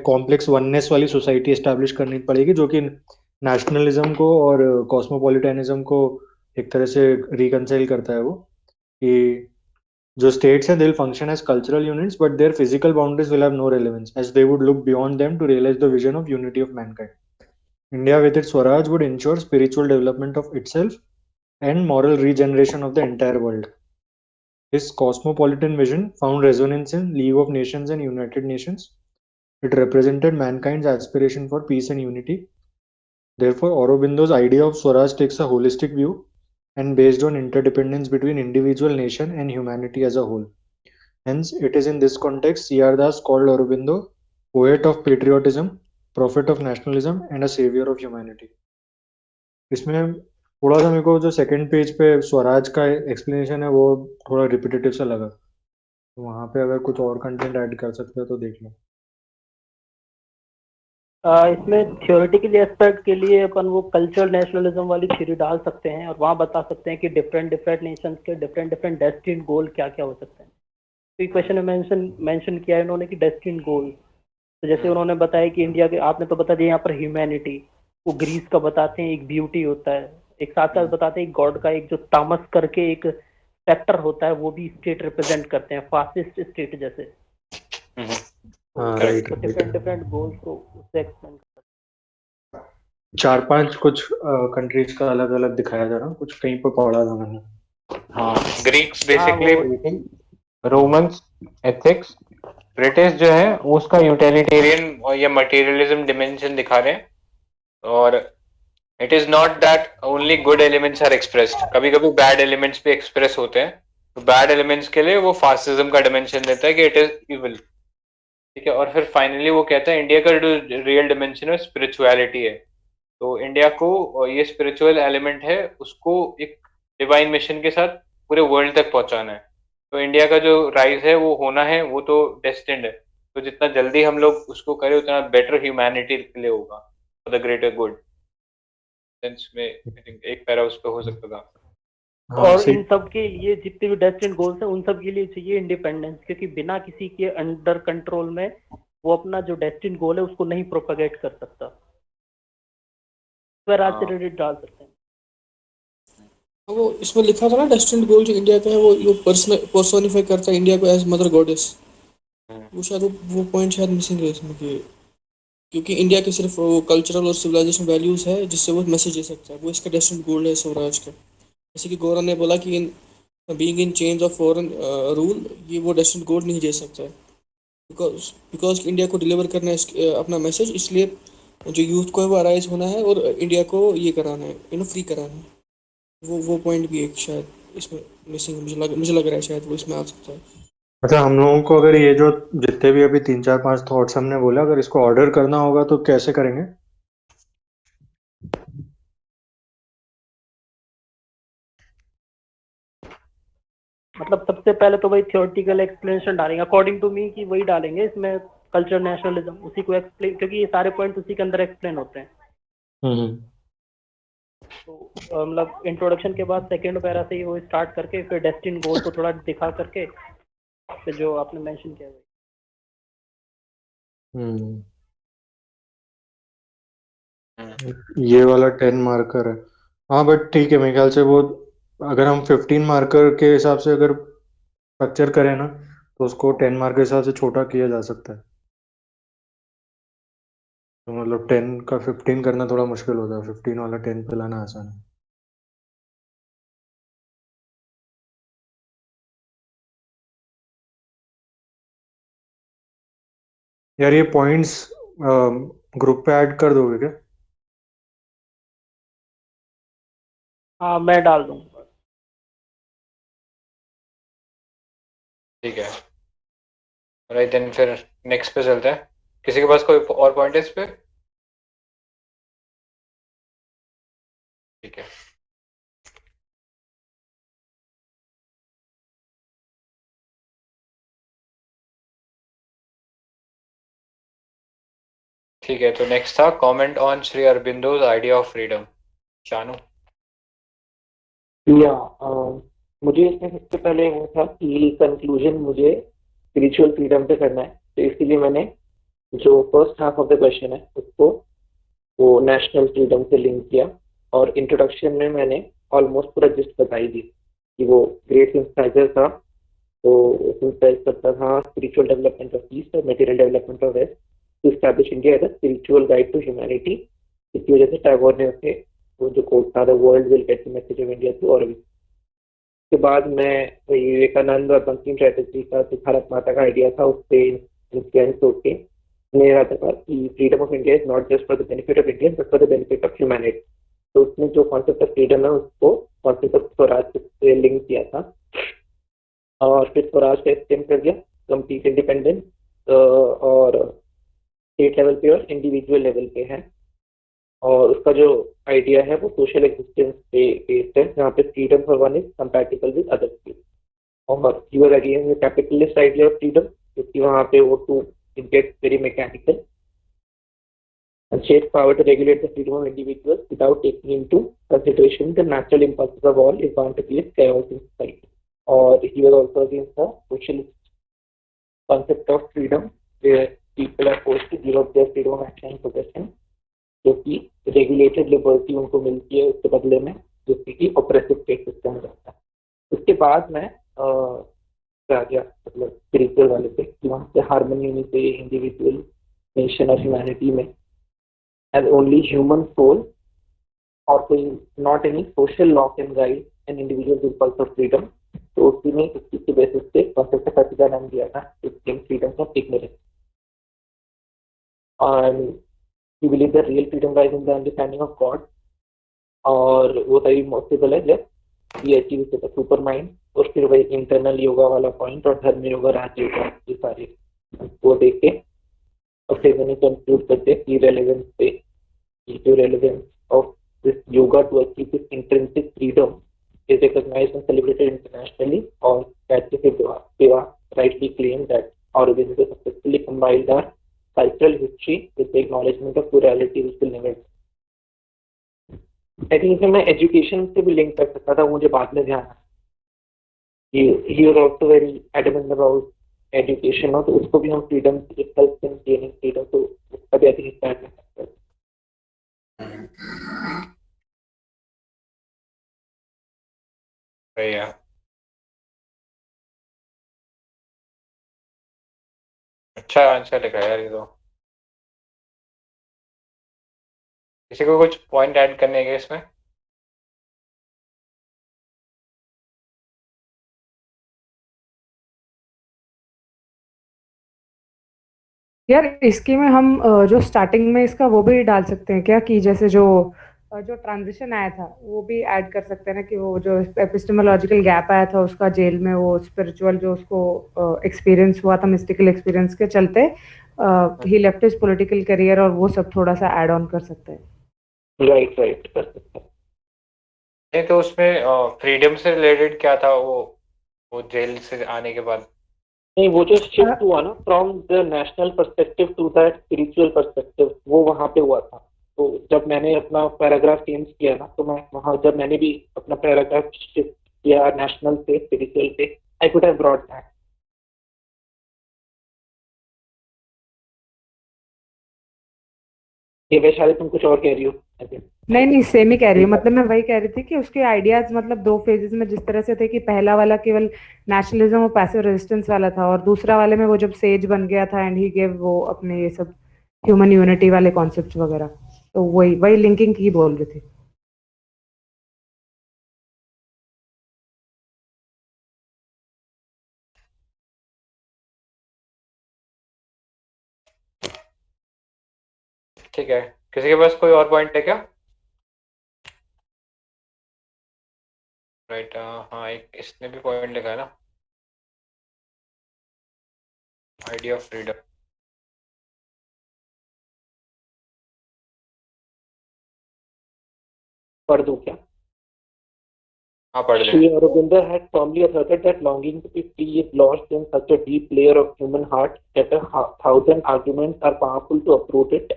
कॉम्प्लेक्स वननेस वाली सोसाइटी एस्टैब्लिश करनी पड़ेगी, जो कि नेशनलिज्म को और कॉस्मोपॉलिटनिज्म को एक तरह से रिकनसाइल करता है। वो कि जो states हैं, they'll function as cultural units, but their physical boundaries will have no relevance, as they would look beyond them to realize the vision of unity of mankind. India with its Swaraj would ensure spiritual development of itself and moral regeneration of the entire world. His cosmopolitan vision found resonance in League of Nations and United Nations. It represented mankind's aspiration for peace and unity. Therefore, Aurobindo's idea of Swaraj takes a holistic view and based on interdependence between individual nation and humanity as a whole. Hence, it is in this context C.R. Das called Aurobindo poet of patriotism, prophet of nationalism, and a savior of humanity. इसमें थोड़ा सा मेरे को जो सेकंड पेज पे स्वराज का एक्सप्लेनेशन है वो थोड़ा रिपीटेटिव सा लगा, तो वहाँ पे अगर कुछ और कंटेंट ऐड कर सकते हो तो देख लो। इसमें थियोरेटिकल एस्पेक्ट के लिए अपन वो कल्चरल नेशनलिज्म वाली थ्योरी डाल सकते हैं और वहाँ बता सकते हैं कि डिफरेंट डिफरेंट नेशंस के डिफरेंट डिफरेंट डेस्टिन गोल क्या क्या हो सकते हैं। तो क्वेश्चन में मेंशन किया है इन्होंने कि डेस्टिन गोल, तो जैसे उन्होंने बताया कि इंडिया के, आपने तो बता दिया यहाँ पर ह्यूमैनिटी, वो ग्रीस का बताते हैं एक ब्यूटी होता है, एक साथ साथ बताते हैं गॉड का एक जो तामस करके एक फैक्टर होता है वो भी स्टेट रिप्रेजेंट करते हैं, फासिस्ट स्टेट जैसे। हाँ, correct. राइट तो डिफरेंट डिफरेंट गोल्स को उससे एक्सप्लेन करते हैं। 4-5 कुछ कंट्रीज का अलग अलग दिखाया जा रहा, कुछ कहीं पर पढ़ा था मैंने। हाँ, ग्रीक्स हाँ बेसिकली वो ब्रीथिंग, रोमन्स एथिक्स, ब्रिटिश जो है वो उसका यूटिलिटेरियन और या मटेरियलिज्म डिमेंशन दिखा रहे हैं। और it is not that only good elements are expressed, कभी कभी बैड एलिमेंट्स भी एक्सप्रेस होते हैं। तो बैड एलिमेंट्स के लिए वो फासिज्म का डिमेंशन देता है कि इट इज इविल। ठीक है, और फिर फाइनली वो कहता है इंडिया का जो रियल डिमेंशन है स्पिरिचुअलिटी है। तो इंडिया को ये स्पिरिचुअल एलिमेंट है, उसको एक डिवाइन मिशन के साथ पूरे वर्ल्ड तक पहुंचाना है। तो इंडिया का जो राइज है वो होना है, वो तो डेस्टिन्ड है। तो जितना जल्दी हम लोग उसको करें उतना बेटर ह्यूमैनिटी के लिए होगा, for the greater good. Sense में आई थिंक एक पैरा उस पर हो सकता था। हाँ, और सही। इन सब के लिए जितने भी डेस्टिन्ड गोल्स हैं उन सब के लिए चाहिए इंडिपेंडेंस, क्योंकि बिना किसी के अंडर कंट्रोल में वो अपना जो डेस्टिन्ड गोल है उसको नहीं प्रोपेगेट कर सकता। स्वराज से रिलेटेड डाल सकते हैं। वो इसमें लिखा था ना, डेस्टिन्ड गोल जो इंडिया का है वो पर्सोनिफाई करता है इंडिया को एज मदर गॉडेस। वो शायद वो पॉइंट शायद मिसिंग है इसमें कि क्योंकि इंडिया के सिर्फ वो कल्चरल और सिविलाइजेशन वैल्यूज है जिससे वो मैसेज दे सकता है, वो इसका डेस्टिन्ड गोल है स्वराज का। जैसे कि गौरव ने बोला कि in being in change of foreign rule, ये वो डेस्टिन्ड गोल नहीं दे सकता है बिकॉज इंडिया को डिलीवर करना है अपना मैसेज, इसलिए जो यूथ को है वो अराइज होना है और इंडिया को ये कराना है, फ्री कराना है। वो पॉइंट भी एक शायद इसमें मिसिंग है, मुझे लग रहा है शायद वो इसमें आ सकता है। अच्छा, हम लोगों को अगर ये जो जितने भी अभी 3-4-5 थॉट्स हमने बोला, अगर इसको ऑर्डर करना होगा तो कैसे करेंगे? मतलब सबसे पहले तो वही थियोरेटिकल एक्सप्लेनेशन डालेंगे अकॉर्डिंग टू मी, कि वही डालेंगे इसमें कल्चर नेशनलिज्म, उसी को एक्सप्लेन, क्योंकि ये सारे पॉइंट उसी के अंदर एक्सप्लेन होते हैं। हम्म। तो मतलब इंट्रोडक्शन के बाद सेकेंड पैरा से ही वो स्टार्ट करके फिर डेस्टिन गोल को थोड़ा दिखा करके फिर जो आपने मेंशन किया है। हम्म। ये वाला 10 मार्कर है। हाँ, बट ठीक है, मेरे ख्याल से वो अगर हम 15 मार्कर के हिसाब से अगर स्ट्रक्चर करें ना, तो उसको 10 मार्कर के हिसाब से छोटा किया जा सकता है। तो मतलब 10 का 15 करना थोड़ा मुश्किल होता है, 15 वाला 10 पे लाना आसान है। यार, ये पॉइंट्स ग्रुप पे ऐड कर दोगे क्या? हाँ मैं डाल दूंगा। ठीक है, राइट देन फिर नेक्स्ट पे चलते हैं। किसी के पास कोई और पॉइंट है इस पे? ठीक है, ठीक है। तो नेक्स्ट था comment on Shri Aurobindo's idea of freedom. Shanu. या मुझे इसमें सबसे पहले वो था कि कंक्लूजन मुझे स्पिरिचुअल फ्रीडम पे करना है, तो इसीलिए मैंने जो first half of the question है उसको वो नेशनल फ्रीडम से लिंक किया, और इंट्रोडक्शन में मैंने ऑलमोस्ट पूरा जिस्ट बताई दी कि वो ग्रेट सिंथेसाइजर था। तो सिंथेसाइज करता था स्पिरिचुअल डेवलपमेंट ऑफ पीस और material development of west to establish India as a spiritual guide to humanity. इसकी वजह से टैगोर ने उसे वो जो कोट था, the world will get the message of India to all. उसके बाद मैं वही विवेकानंद और बंकिम चैटर्जी का जो भारत माता का आइडिया था उससे इन्फ्लुएंस होके मेरा था कि freedom of India is not just for the benefit of India but for the benefit of humanity. तो उसमें जो कॉन्सेप्ट ऑफ फ्रीडम है उसको कॉन्सेप्ट ऑफ स्वराज से लिंक किया था, और फिर स्वराज का एक्सटेंड कर दिया कंप्लीट इंडिपेंडेंस और स्टेट लेवल पे और इंडिविजुअल लेवल पे है। और उसका जो आइडिया है वो सोशल एग्जिस्टेंस पे बेस्ड है, जहाँ पे freedom for one is compatible with other people. और he was again capitalist idea of freedom, क्योंकि वहाँ पे वो to it gets very mechanical and shapes power to regulate the freedom of individuals without taking into consideration the natural impulses of all is bound to create chaos in society. Or he was also against the socialist concept of freedom, where people are forced to give up their freedom of action and possession, जो कि रेगुलेटेड लिबर्टी उनको मिलती है उसके बदले में, जो कि ऑपरेसिव स्टेट सिस्टम रहता है। उसके बाद मैं आ गया मतलब स्पिरिचुअल वाले पे कि वहाँ से हारमोनी होनी चाहिए इंडिविजुअल नेशन और ह्यूमैनिटी में एज ओनली ह्यूमन सोल और कोई not any social law can guide an individual impulse of freedom. तो उसी में उसी के बेसिस पे कॉन्सेप्ट का का नाम दिया था फ्रीडम ऑफ इग्नोरेंस। और you believe that real freedom lies in the understanding of God और वो तभी पॉसिबल है जब ये अचीव होता है सुपर माइंड। और फिर वही इंटरनल योगा वाला पॉइंट और धर्म योगा राज योगा ये सारे वो देख के और फिर मैंने कंक्लूड करते की रेलेवेंस पे जो relevance of this yoga to achieve this intrinsic freedom is recognized and celebrated internationally or Deva rightly claimed that Aurobindo successfully combined our cultural history with the acknowledgement of plurality which will never I think इसमें मैं एजुकेशन से भी लिंक कर सकता था मुझे बाद में ध्यान he was also very adamant about education हो तो उसको भी हम freedom help in gaining freedom तो उसका भी आई थिंक स्टार्ट कर सकते हैं। सही है। अच्छा आंसर लिखा है यार ये तो। किसी को कुछ पॉइंट ऐड करने के इसमें? यार इसके में हम जो स्टार्टिंग में इसका वो भी डाल सकते हैं क्या कि जैसे जो जो ट्रांजिशन आया था वो भी ऐड कर सकते हैं ना कि वो जो एपिस्टेमोलॉजिकल गैप आया था उसका जेल में वो स्पिरिचुअल जो उसको एक्सपीरियंस हुआ था मिस्टिकल एक्सपीरियंस के चलते ही लेफ्ट हिज पॉलिटिकल करियर और वो सब थोड़ा सा ऐड ऑन कर सकते हैं। राइट कर सकते हैं। नहीं तो उसमें फ्रीडम से रिलेटेड क्या था वो जेल से आने के बाद? नहीं वो जो शिफ्ट हुआ ना from the national perspective to that spiritual perspective वो वहाँ पे हुआ था। तो जब मैंने अपना पैराग्राफ चेंज किया ना तो मैं वहाँ जब मैंने भी अपना पैराग्राफ शिफ्ट किया नेशनल से स्पिरिचुअल पे I could have brought that. ये वैशाली तुम कुछ और कह रही हो? नहीं सेम ही कह रही हूँ मतलब मैं वही कह रही थी कि उसके आइडियाज मतलब दो फेजेस में जिस तरह से थे कि पहला वाला केवल नेशनलिज्म और पैसिव रेजिस्टेंस वाला था और दूसरा वाले में वो जब सेज बन गया था एंड ही गेव वो अपने ये सब ह्यूमन यूनिटी वाले कॉन्सेप्ट्स वगैरह तो वही वही लिंकिंग की बोल रही थी। ठीक है, किसी के पास कोई और पॉइंट है क्या? राइट हाँ एक इसने भी पॉइंट लिखा है ना आइडिया ऑफ फ्रीडम। पढ़ दूं क्या? हाँ पढ़ लें। Sri Aurobindo had firmly asserted that longing to be free is lodged in such a deep layer of human heart that thousand arguments are powerful to uproot it.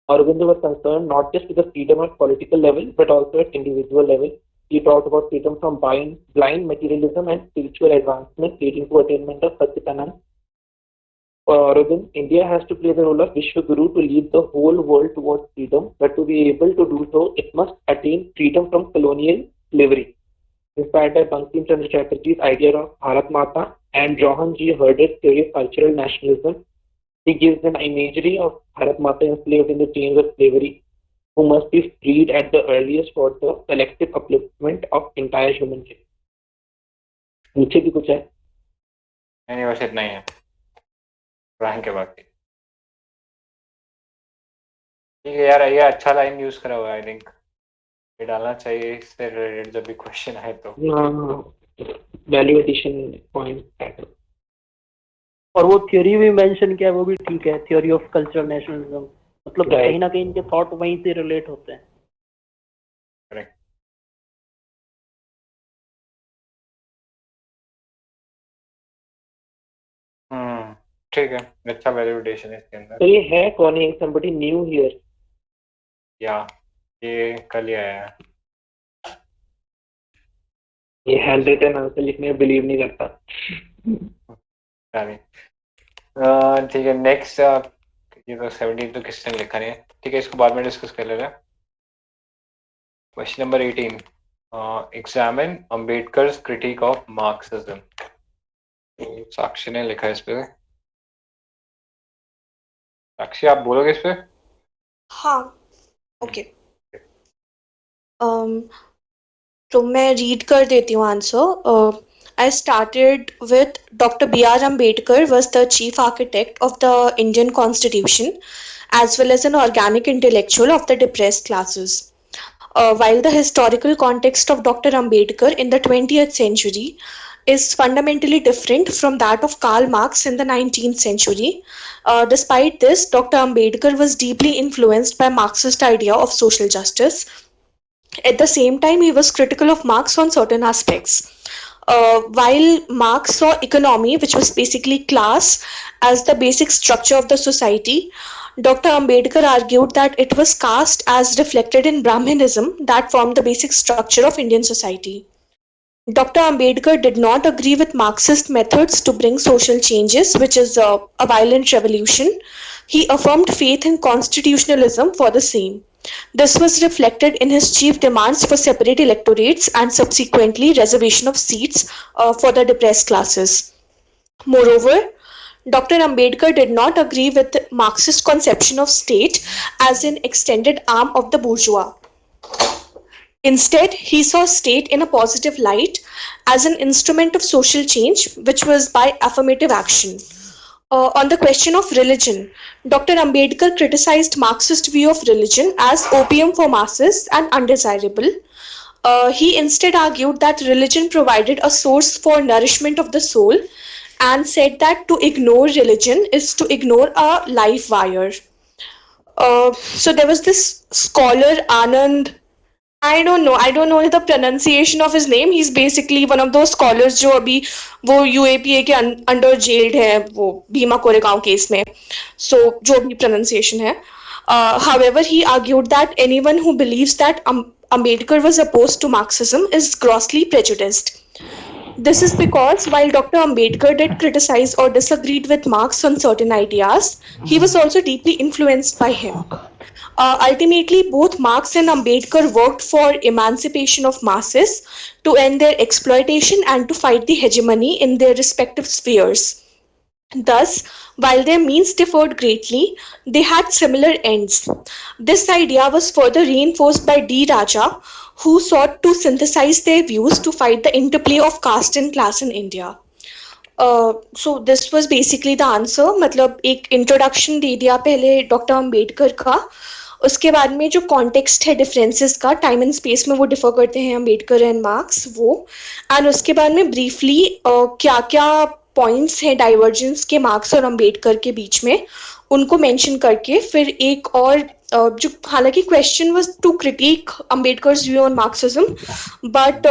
Aurobindo was concerned not just with the freedom at political level, but also at individual level. He talked about freedom from blind materialism and spiritual advancement leading to attainment of Satchitanand. For Aurobindo, India has to play the role of Vishwaguru to lead the whole world towards freedom, but to be able to do so, it must attain freedom from colonial slavery. Inspired by Bankim Chandra Chatterjee's idea of Bharat Mata and Johan G. Herder's theory of cultural nationalism, he gives an imagery of Bharat Mata enslaved in the chains of slavery, who must be freed at the earliest for the collective upliftment of entire human race. नीचे भी कुछ है? नहीं बस इतना ही है रैंक के बाद। ठीक है यार ये अच्छा लाइन यूज करा हुआ है आई थिंक ये डालना चाहिए इससे रिलेटेड जब भी क्वेश्चन आए तो। वैल्यू एडिशन पॉइंट और वो थ्योरी भी मेंशन किया है वो भी ठीक है थ्योरी ऑफ कल्चरल नेशनलिज्म मतलब Right. कहीं ना कहीं इनके थॉट वहीं से रिलेट होते हैं। करेक्ट। ठीक है अच्छा वैल्यूडेशन है इसके अंदर। तो ये है कौन है? somebody new here? या ये कल ही आया है। ये हैंड रिटन आंसर लिखने में बिलीव नहीं करता। ठीक है नेक्स्ट ये तो 17 तो किसने लिखा नहीं है ठीक है इसको बाद में डिस्कस कर ले रहे हैं। Question number 18 Examine Ambedkar's critique of Marxism. तो साक्षी ने लिखा है इस पे। साक्षी आप बोलोगे इस पे? हाँ, ओके। तो मैं रीड कर देती हूँ answer. I started with Dr. B.R. Ambedkar was the chief architect of the Indian Constitution as well as an organic intellectual of the depressed classes. While the historical context of Dr. Ambedkar in the 20th century is fundamentally different from that of Karl Marx in the 19th century, despite this, Dr. Ambedkar was deeply influenced by Marxist idea of social justice. At the same time, he was critical of Marx on certain aspects. While Marx saw economy, which was basically class, as the basic structure of the society, Dr. Ambedkar argued that it was caste as reflected in Brahmanism that formed the basic structure of Indian society. Dr. Ambedkar did not agree with Marxist methods to bring social changes, which is a violent revolution. He affirmed faith in constitutionalism for the same. This was reflected in his chief demands for separate electorates and subsequently reservation of seats for the depressed classes. Moreover, Dr. Ambedkar did not agree with the Marxist conception of state as an extended arm of the bourgeois. Instead, he saw state in a positive light as an instrument of social change, which was by affirmative action. On the question of religion, Dr. Ambedkar criticized Marxist view of religion as opium for masses and undesirable. He instead argued that religion provided a source for nourishment of the soul and said that to ignore religion is to ignore a life wire. So there was this scholar Anand. I don't know the pronunciation of his name. He's basically one of those scholars जो अभी वो UAPA के अंडर जेल्ड है वो भीमा कोरेगांव केस में. So जो भी pronunciation है. However, he argued that anyone who believes that Ambedkar was opposed to Marxism is grossly prejudiced. This is because while Dr. Ambedkar did criticize or disagreed with Marx on certain ideas, he was also deeply influenced by him. Ultimately, both Marx and Ambedkar worked for emancipation of masses to end their exploitation and to fight the hegemony in their respective spheres. Thus, while their means differed greatly, they had similar ends. This idea was further reinforced by D. Raja, who sought to synthesize their views to fight the interplay of caste and class in India. So this was basically the answer. मतलब एक इंट्रोडक्शन दे दिया पहले डॉक्टर अम्बेडकर का, उसके बाद में जो कॉन्टेक्स्ट है डिफरेंसेस का, टाइम एंड स्पेस में वो डिफर करते हैं अम्बेडकर एंड मार्क्स वो, एंड उसके बाद में ब्रीफली क्या क्या पॉइंट्स हैं डाइवर्जेंस के मार्क्स और अम्बेडकर के बीच में उनको मेंशन करके फिर एक और जो हालांकि question was to critique Ambedkar's view on Marxism, but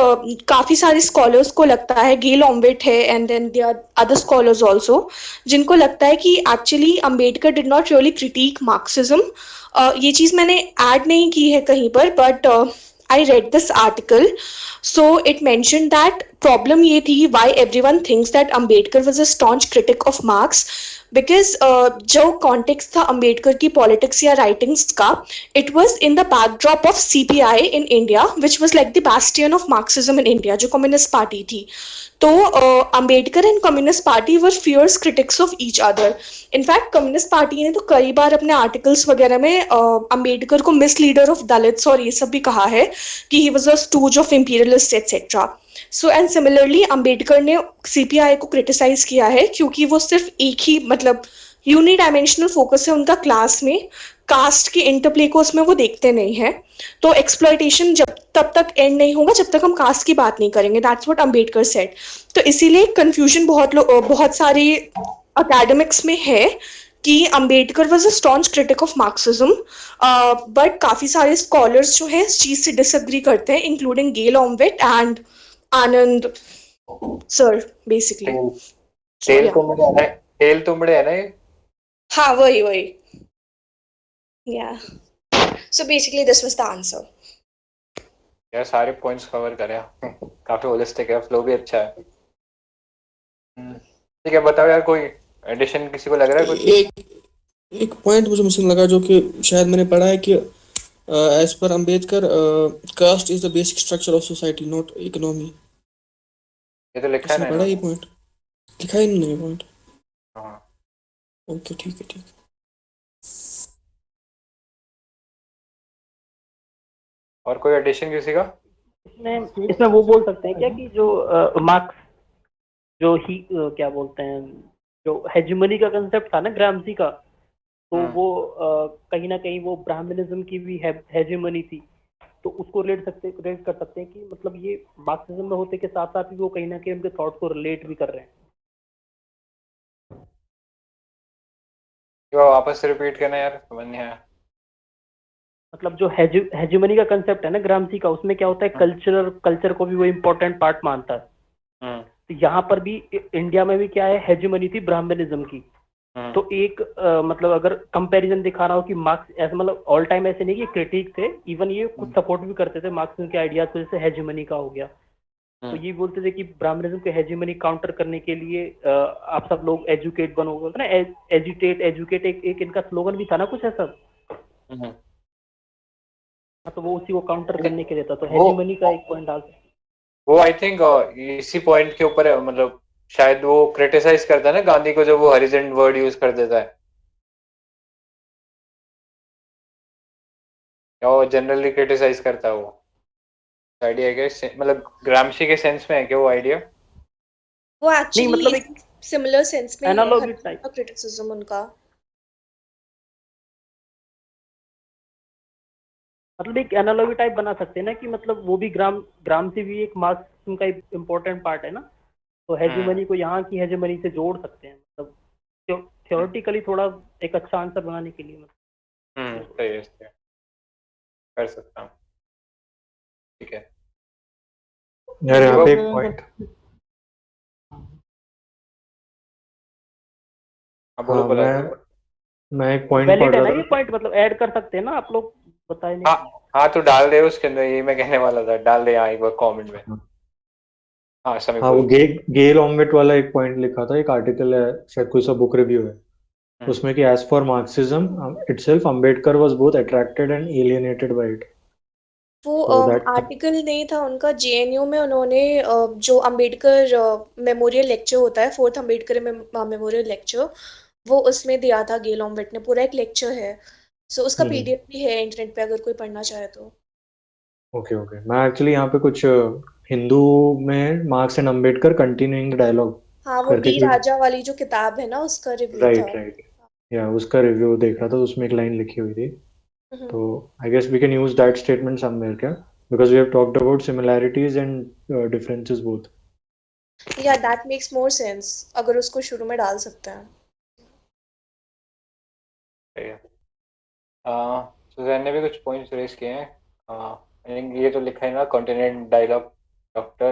काफ़ी सारे स्कॉलर्स को लगता है, गेल ऑम्वेट है and then they are other scholars also, जिनको लगता है कि actually Ambedkar did not really critique Marxism. ये चीज़ मैंने ऐड नहीं की है कहीं पर, but I read this article, so it mentioned that problem ये थी why everyone thinks that Ambedkar was a staunch critic of Marx, because जो context था अम्बेडकर की politics या writings का, it was in the backdrop of CPI in India, which was like the bastion of Marxism in India, जो communist party थी. तो Ambedkar and communist party were fierce critics of each other. In fact communist party ने तो कई बार अपने आर्टिकल्स वगैरह में अम्बेडकर को मिसलीडर ऑफ दलित्स और ये सब भी कहा है कि he was a stooge of imperialist etcetera. So and similarly Ambedkar ने सीपीआई को क्रिटिसाइज किया है क्योंकि वो सिर्फ एक ही मतलब यूनिडायमेंशनल फोकस है उनका क्लास में, कास्ट के इंटरप्ले को उसमें वो देखते नहीं है. तो एक्सप्लॉयटेशन जब तब तक एंड नहीं होगा जब तक हम कास्ट की बात नहीं करेंगे. That's what Ambedkar said. तो इसीलिए कंफ्यूजन बहुत सारे अकेडमिक्स में है कि Ambedkar was a staunch critic of Marxism, but काफ़ी सारे स्कॉलर्स जो हैं इस चीज़ से डिसएग्री करते हैं, including Gail Omvedt and Anand sir basically. Teltumbde है ना ये? हाँ वही. Yeah. So basically this was the answer. यार सारे पॉइंट्स कवर करे, काफी होलिस्टिक है, फ्लो भी अच्छा है. ठीक है, बताओ यार कोई एडिशन किसी को लग रहा है कुछ? एक पॉइंट मुझे मिसिंग लगा जो कि शायद मैंने पढ़ा है कि as per Ambedkar, caste is the basic structure of society, not economy. ये तो लिखा है इसने ना पढ़ा ये इन्होंने। पॉइंट, लिखा ही नहीं पॉइंट। हाँ ओके ठीक है ठीक है। और कोई एडिशन किसी का? इसमें वो बोल सकते हैं क्या कि जो मार्क्स जो ही क्या बोलते हैं, जो हेजिमनी का कंसेप्ट था ना ग्रामसी का, तो वो कहीं ना कहीं वो ब्राह्मणिज्म की भी हेजिमनी थी, तो उसको रिलेट कर सकते हैं कि मतलब ये मार्क्सिज्म में होते के साथ साथ भी वो कहीं ना कहीं उनके थॉट को रिलेट भी कर रहे हैं। क्यों वापस से रिपीट करना यार, समझ नहीं आया। मतलब जो हेजिमनी का कंसेप्ट है ना ग्रामसी का, उसमें क्या होता है, कल्चर को भी वो इम्पोर्टेंट पार्ट मानता है। तो यहाँ पर भी इंडिया में भी क्या है, हेजिमनी थी ब्राह्मणिज्म की। तो एक मतलब अगर कंपैरिजन दिखा रहा हो कि मार्क्स ऐसा, मतलब ऑल टाइम ऐसे नहीं कि क्रिटिक थे, इवन ये कुछ सपोर्ट भी करते थे मार्क्सिज्म के आइडियाज को, जैसे हेजिमनी का हो गया। तो ये बोलते थे कि ब्राह्मणिज्म के हेजिमनी काउंटर करने के लिए आप सब लोग एजुकेट बनो, बोलते ना, एजुटेट एजुकेट, एक इनका स्लोगन भी था ना कुछ ऐसा। तो वो उसी को काउंटर करने के लिए था, तो हेजिमनी का एक पॉइंट डाल सकते। वो आई थिंक इसी पॉइंट के ऊपर है, मतलब शायद वो क्रिटिसाइज करता है ना गांधी को, जब वो हरिजन वर्ड यूज कर देता है, या वो जनरली क्रिटिसाइज करता है। वो आइडिया है क्या, मतलब ग्रामशी के सेंस में है क्या वो आइडिया? वो नहीं एक्चुअली मतलब एक सिमिलर सेंस में ही है, एनालॉगी हर टाइप, क्रिटिसिज्म उनका। मतलब एक एनालॉगी टाइप बना सकते हैं ना कि मतलब वो भी ग्राम से भी एक मार्क्सिज्म का इम्पोर्टेंट पार्ट है ना, तो हेजेमनी को यहाँ की हेजेमनी से जोड़ सकते हैं, मतलब थ्योरेटिकली थोड़ा एक अच्छा आंसर बनाने के लिए। मतलब सही है, सही है, कर सकता हूँ, ठीक है यार यहाँ पे एक शिवम। पॉइंट, हाँ बोलो हाँ बोलो। मैं एक पॉइंट वैलिड पढ़ है रहा ना ये था। पॉइंट, मतलब ऐड कर सकते हैं ना आप लोग, बताए नहीं। हाँ हाँ, तो डाल दे उसके अंदर, यही मैं कहने वाला था, डाल दे यहाँ एक बार कमेंट में। हाँ समी हाँ वो बोल। गेल ऑमवेट वाला एक पॉइंट लिखा था, एक आर्टिकल है, शायद कोई सा बुक रिव्यू है उसमें, कि as for Marxism itself Ambedkar was both attracted and alienated by it. वो सो दैट, आर्टिकल नहीं था उनका, जेएनयू में उन्होंने जो अंबेडकर मेमोरियल लेक्चर होता है, फोर्थ अंबेडकर मेमोरियल लेक्चर, वो उसमें दिया था गेल ऑम्वेट ने, पूरा एक लेक्चर है। सो उसका पीडीएफ भी है इंटरनेट पे, अगर कोई पढ़ना चाहे तो। ओके ओके, मैं एक्चुअली यहाँ पे कुछ हिंदू में Marx and Ambedkar continuing the dialogue हाँ, वो करके डी कोई, राजा वाली जो किताब है ना, उसका रिव्यू था। राइट राइट, या उसका रिव्यू देख रहा था, तो उसमें एक लाइन लिखी हुई थी। तो I guess we can use that statement somewhere क्या, because we have talked about similarities and differences both. या दैट मेक्स मोर सेंस, अगर उसको शुरू में डाल सकते हैं। सही है। सुजैन ने भी कुछ पॉइंट्स रेज किए हैं। आई थिंक ये तो लिखा है ना, continent dialogue, doctor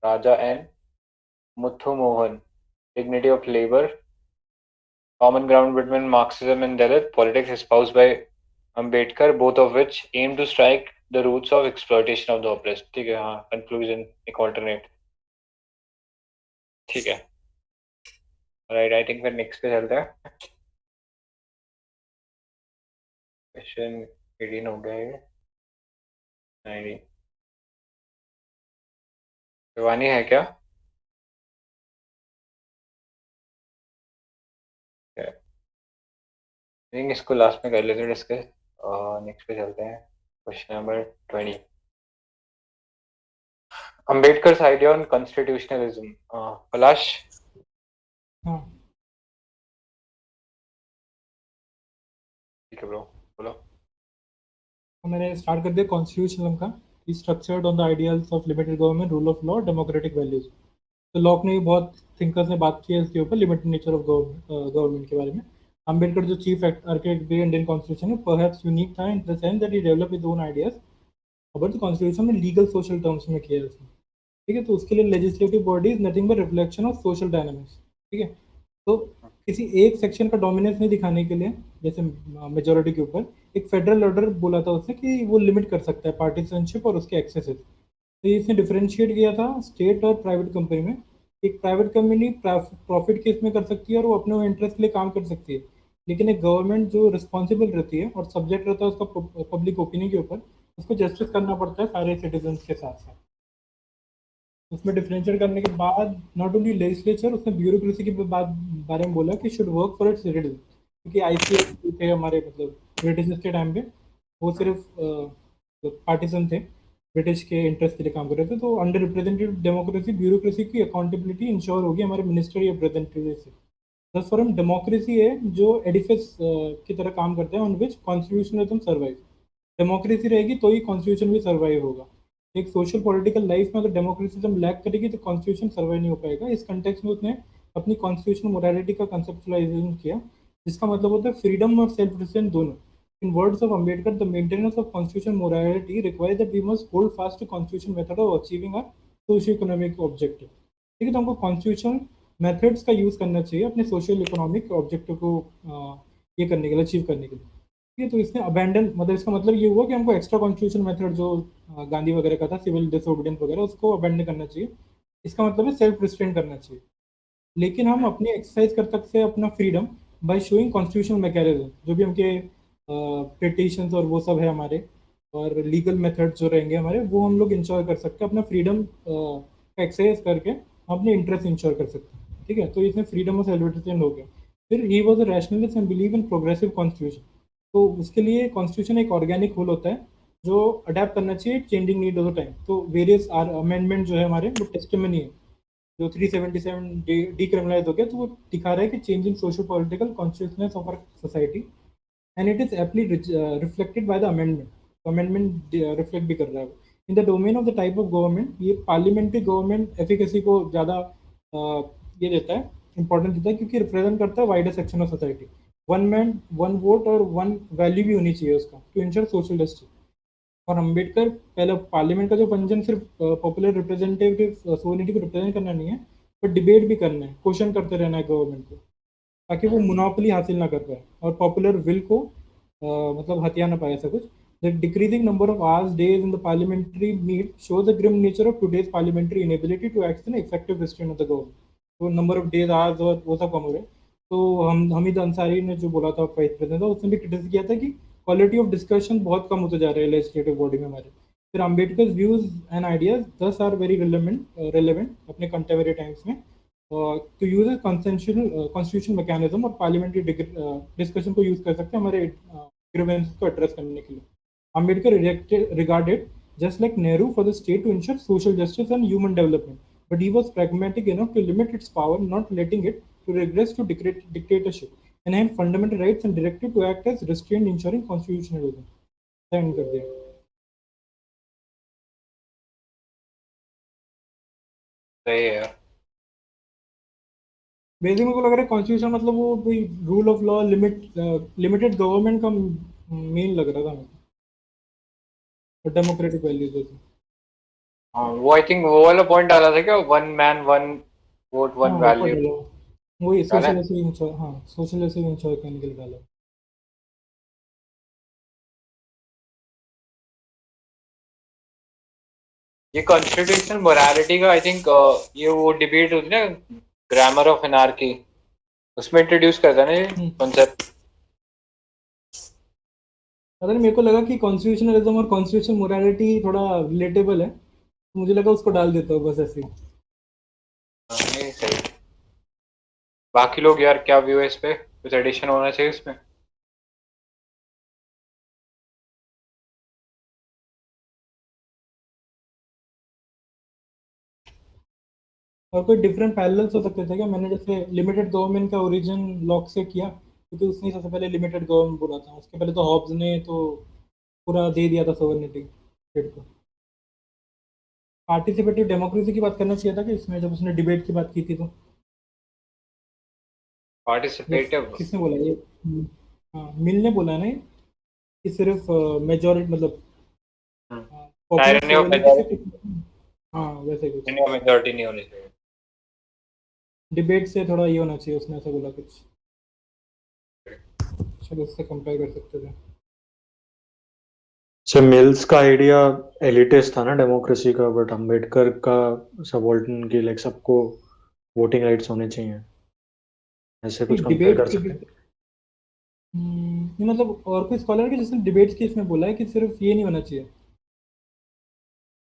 Raja N Muthu Mohan, dignity of labor, common ground between Marxism and Dalit politics espoused by Ambedkar, both of which aim to strike the roots of exploitation of the oppressed. ठीक है, हाँ, conclusion एक alternate, ठीक है, राइट। आई थिंक फिर नेक्स्ट पे चलते हैं। क्वेश्चन 18 हो गया ये, 19 शिवानी है क्या? आई थिंक इसको लास्ट में कर लेते हैं डिस्कस, नेक्स्ट पे चलते हैं। Question number 20, Ambedkar's idea on constitutionalism. Palash, हाँ, ठीक है ब्रो, बोलो। तो मैंने स्टार्ट कर दिया कॉन्स्टिट्यूशनल का, structured on the ideals of limited government, rule of law, democratic values. तो लॉक ने भी बहुत थिंकर्स ने बात की है इसके ऊपर, लिमिटेड नेचर ऑफ गवर्नमेंट के बारे में। अम्बेडकर जो चीफ आर्किटेक्ट भी इंडियन कॉन्स्टिट्यूशन है, परहैप्स यूनिक था in the sense that he develop his own ideas about the constitution में लीगल सोशल टर्म्स में किया है उसने। ठीक है, तो उसके लिए legislative body is nothing but reflection of social dynamics. ठीक है, तो किसी एक सेक्शन का डोमिनेंस नहीं दिखाने के लिए, जैसे मेजोरिटी के ऊपर, एक फेडरल ऑर्डर बोला था उसने कि वो लिमिट कर सकता है पार्टिसनशिप और उसके एक्सेसेस। तो इसने डिफरेंशिएट किया था स्टेट और प्राइवेट कंपनी में। एक प्राइवेट कंपनी प्रॉफिट केस में कर सकती है और वो अपने इंटरेस्ट के लिए काम कर सकती है, लेकिन एक गवर्नमेंट जो रिस्पॉन्सिबल रहती है और सब्जेक्ट रहता है उसका पब्लिक ओपिनियन के ऊपर, उसको जस्टिस करना पड़ता है सारे सिटीजन्स के साथ साथ। उसमें डिफरेंशिएट करने के बाद नॉट ओनली लेजिस्लेचर, उसने ब्यूरोक्रेसी की बारे में बोला कि should work for its citizen, क्योंकि आईसीएस थे हमारे मतलब ब्रिटिश के टाइम पे, वो सिर्फ पार्टीसन थे, ब्रिटिश के इंटरेस्ट के लिए काम कर रहे थे। तो अंडर रिप्रेजेंटेटिव डेमोक्रेसी ब्यूरोक्रेसी की अकाउंटेबिलिटी इंश्योर होगी हमारे मिनिस्ट्री ऑफ रिप्रेजेंटेटिव से। दस फॉरम डेमोक्रेसी है जो एडिफिस की तरह काम करता है on which constitutionalism survive. Democracy रहेगी तो ही कॉन्स्टिट्यूशन भी सर्वाइव होगा। एक सोशल पॉलिटिकल लाइफ में अगर डेमोक्रेसिज्म लैक करेगी तो कॉन्स्टिट्यूशन सर्वाइव नहीं हो पाएगा। इस कंटेक्स्ट में उसने अपनी कॉन्स्टिट्यूशनल मोरालिटी का कंसेप्चुलाइजेशन किया, जिसका मतलब होता है फ्रीडम और सेल्फ रिस्ट्रेंट दोनों। In words of Ambedkar, the maintenance of constitution morality requires that we must hold fast to constitution method of achieving our socio economic objective. ठीक है, तो हमको कॉन्स्टिट्यूशन मेथड्स का यूज करना चाहिए अपने सोशल इकोनॉमिक ऑब्जेक्टिव को ये करने के लिए, अचीव करने के लिए। ठीक है, तो इसने अबैंडन, मतलब इसका मतलब ये हुआ कि हमको एक्स्ट्रा कॉन्स्टिट्यूशन मेथड जो गांधी वगैरह का था, सिविल डिसोबीडियंस वगैरह, उसको अबैंडन करना चाहिए। इसका मतलब है सेल्फ रिस्ट्रेंट करना चाहिए। लेकिन हम अपनी एक्सरसाइज कर सकते हैं अपना freedom by showing constitutional mechanism, जो भी हमके पिटिशंस और वो सब है हमारे, और लीगल मेथड जो रहेंगे हमारे, वो हम लोग इंश्योर कर सकते हैं अपना फ्रीडम का एक्सरसाइज करके, हम अपने इंटरेस्ट इंश्योर कर सकते हैं। ठीक है, तो इसमें फ्रीडम और सेल्फ रिस्ट्रेंट हो गया। फिर he was a rationalist and believe in progressive constitution. तो उसके लिए कॉन्स्टिट्यूशन एक ऑर्गेनिक होल होता है जो अडेप्ट करना चाहिए changing need of the time. तो वेरियस अमेंडमेंट जो है हमारे, वो टेस्टिमनी है। जो 377 डीक्रिमिनलाइज हो गया, तो वो दिखा रहा है कि changing socio political consciousness of our society, and it is aptly reflected by the amendment. तो अमेंडमेंट रिफ्लेक्ट भी कर रहा है। In the domain of the type of government, ये पार्लियामेंट्री गवर्नमेंट एफिकेसी को ज़्यादा ये देता है, इंपॉर्टेंस देता है, क्योंकि रिप्रेजेंट करता है wider section of society. One man one vote और वन वैल्यू भी होनी चाहिए उसका, टू इंश्योर सोशल जस्टिस। और अम्बेडकर पहले पार्लियामेंट का जो फंक्शन सिर्फ पॉपुलर रिप्रेजेंटेटिव सोसाइटी को रिप्रेजेंट करना नहीं है, पर डिबेट भी करना है, क्वेश्चन करते रहना है गवर्नमेंट को, ताकि वो मोनोपोली हासिल ना कर पाए और पॉपुलर विल को मतलब हथिया ना पाए, ऐसा कुछ। The decreasing number of hours days in the parliamentary meet shows the grim nature of today's parliamentary inability to act in effective restraint of the government. तो नंबर ऑफ डेज आवर्स और वो सब कम हो रहे हैं। तो हमीद अंसारी ने जो बोला था वाइस प्रेसिडेंट था, उसने भी क्रिटिसाइज किया था कि क्वालिटी ऑफ डिस्कशन बहुत कम होते जा रहे हैं लेजिस्लेटिव बॉडी में हमारे। फिर अम्बेडकर व्यूज एंड आइडियाज दस आर वेरी रेलेवेंट अपने कंटेम्परेरी टाइम्स में, to use a constitutional mechanism और parliamentary discussion को यूज कर सकते हैं हमारे grievances को एड्रेस करने के लिए। Ambedkar regarded just like Nehru for the state to ensure social justice and human development, but he was pragmatic enough to limit its power, not letting it to regress to dictatorship, and have fundamental rights and directive to act as restraint ensuring constitutionalism. Sign कर दिया। सही है यार। बेसिक मेरे को लग रहा है कॉन्स्टिट्यूशन मतलब वो कोई rule of law, limited government का मेन लग रहा था मेरे को, और डेमोक्रेटिक वैल्यूज जैसे। हाँ, वो आई थिंक वो वाला पॉइंट डाला था क्या, one man one vote one हाँ, ऊपर वैल्यू डाला वही डाला है? सोशलिस्ट इंश्योर, हाँ सोशलिस्ट इंश्योर करने के लिए डाला। ये कॉन्स्टिट्यूशनल मोरालिटी का आई थिंक ये वो डिबेट होती है ना, ग्रामर ऑफ एनार्की, उसमें इंट्रोड्यूस करता है ना ये कॉन्सेप्ट। अगर मेरे को लगा कि कॉन्स्टिट्यूशनलिज्म और कॉन्स्टिट्यूशन मोरालिटी थोड़ा रिलेटेबल है, तो मुझे लगा उसको डाल देता हूँ बस ऐसे ही। नहीं सही। बाकी लोग यार क्या व्यू है इस पे, कुछ एडिशन होना चाहिए इसमें? और कोई डिफरेंट पैरेलल्स हो सकते थे क्या? मैंने जैसे लिमिटेड गवर्नमेंट का ओरिजिन लॉक से किया, क्योंकि उसने सबसे पहले लिमिटेड गवर्नमेंट बोला था। उसके पहले तो हॉब्स ने तो पूरा दे दिया था सोवर्निटी स्टेट को। पार्टिसिपेटिव डेमोक्रेसी की बात करना चाहिए था कि इसमें, जब उसने डिबेट की बात की थी तो। पार्टिसिपेटिव किसने बोला ये? हाँ, मिल ने बोला नहीं कि सिर्फ मेजॉरिटी मतलब पॉपुलर टायरनी ऑफ सोवर्निटी से मेजॉरिटी, कुछ, हाँ वैसे कुछ मेजॉरिटी नहीं होनी चाहिए। डिबेट से थोड़ा ये होना चाहिए, उसने ऐसा बोला कुछ। चलो उससे कंपेयर कर सकते थे। से मिल्स का आइडिया एलिटिस्ट था ना डेमोक्रेसी का, बट अम्बेडकर का सबाल्टर्न की लाइक सबको वोटिंग राइट्स होने चाहिए, ऐसे कुछ कंपेयर कर डिबेट सकते हैं। नहीं मतलब और कोई स्कॉलर के जिसने डिबेट्स केस में बोला है कि सिर्फ ये नहीं होना चाहिए,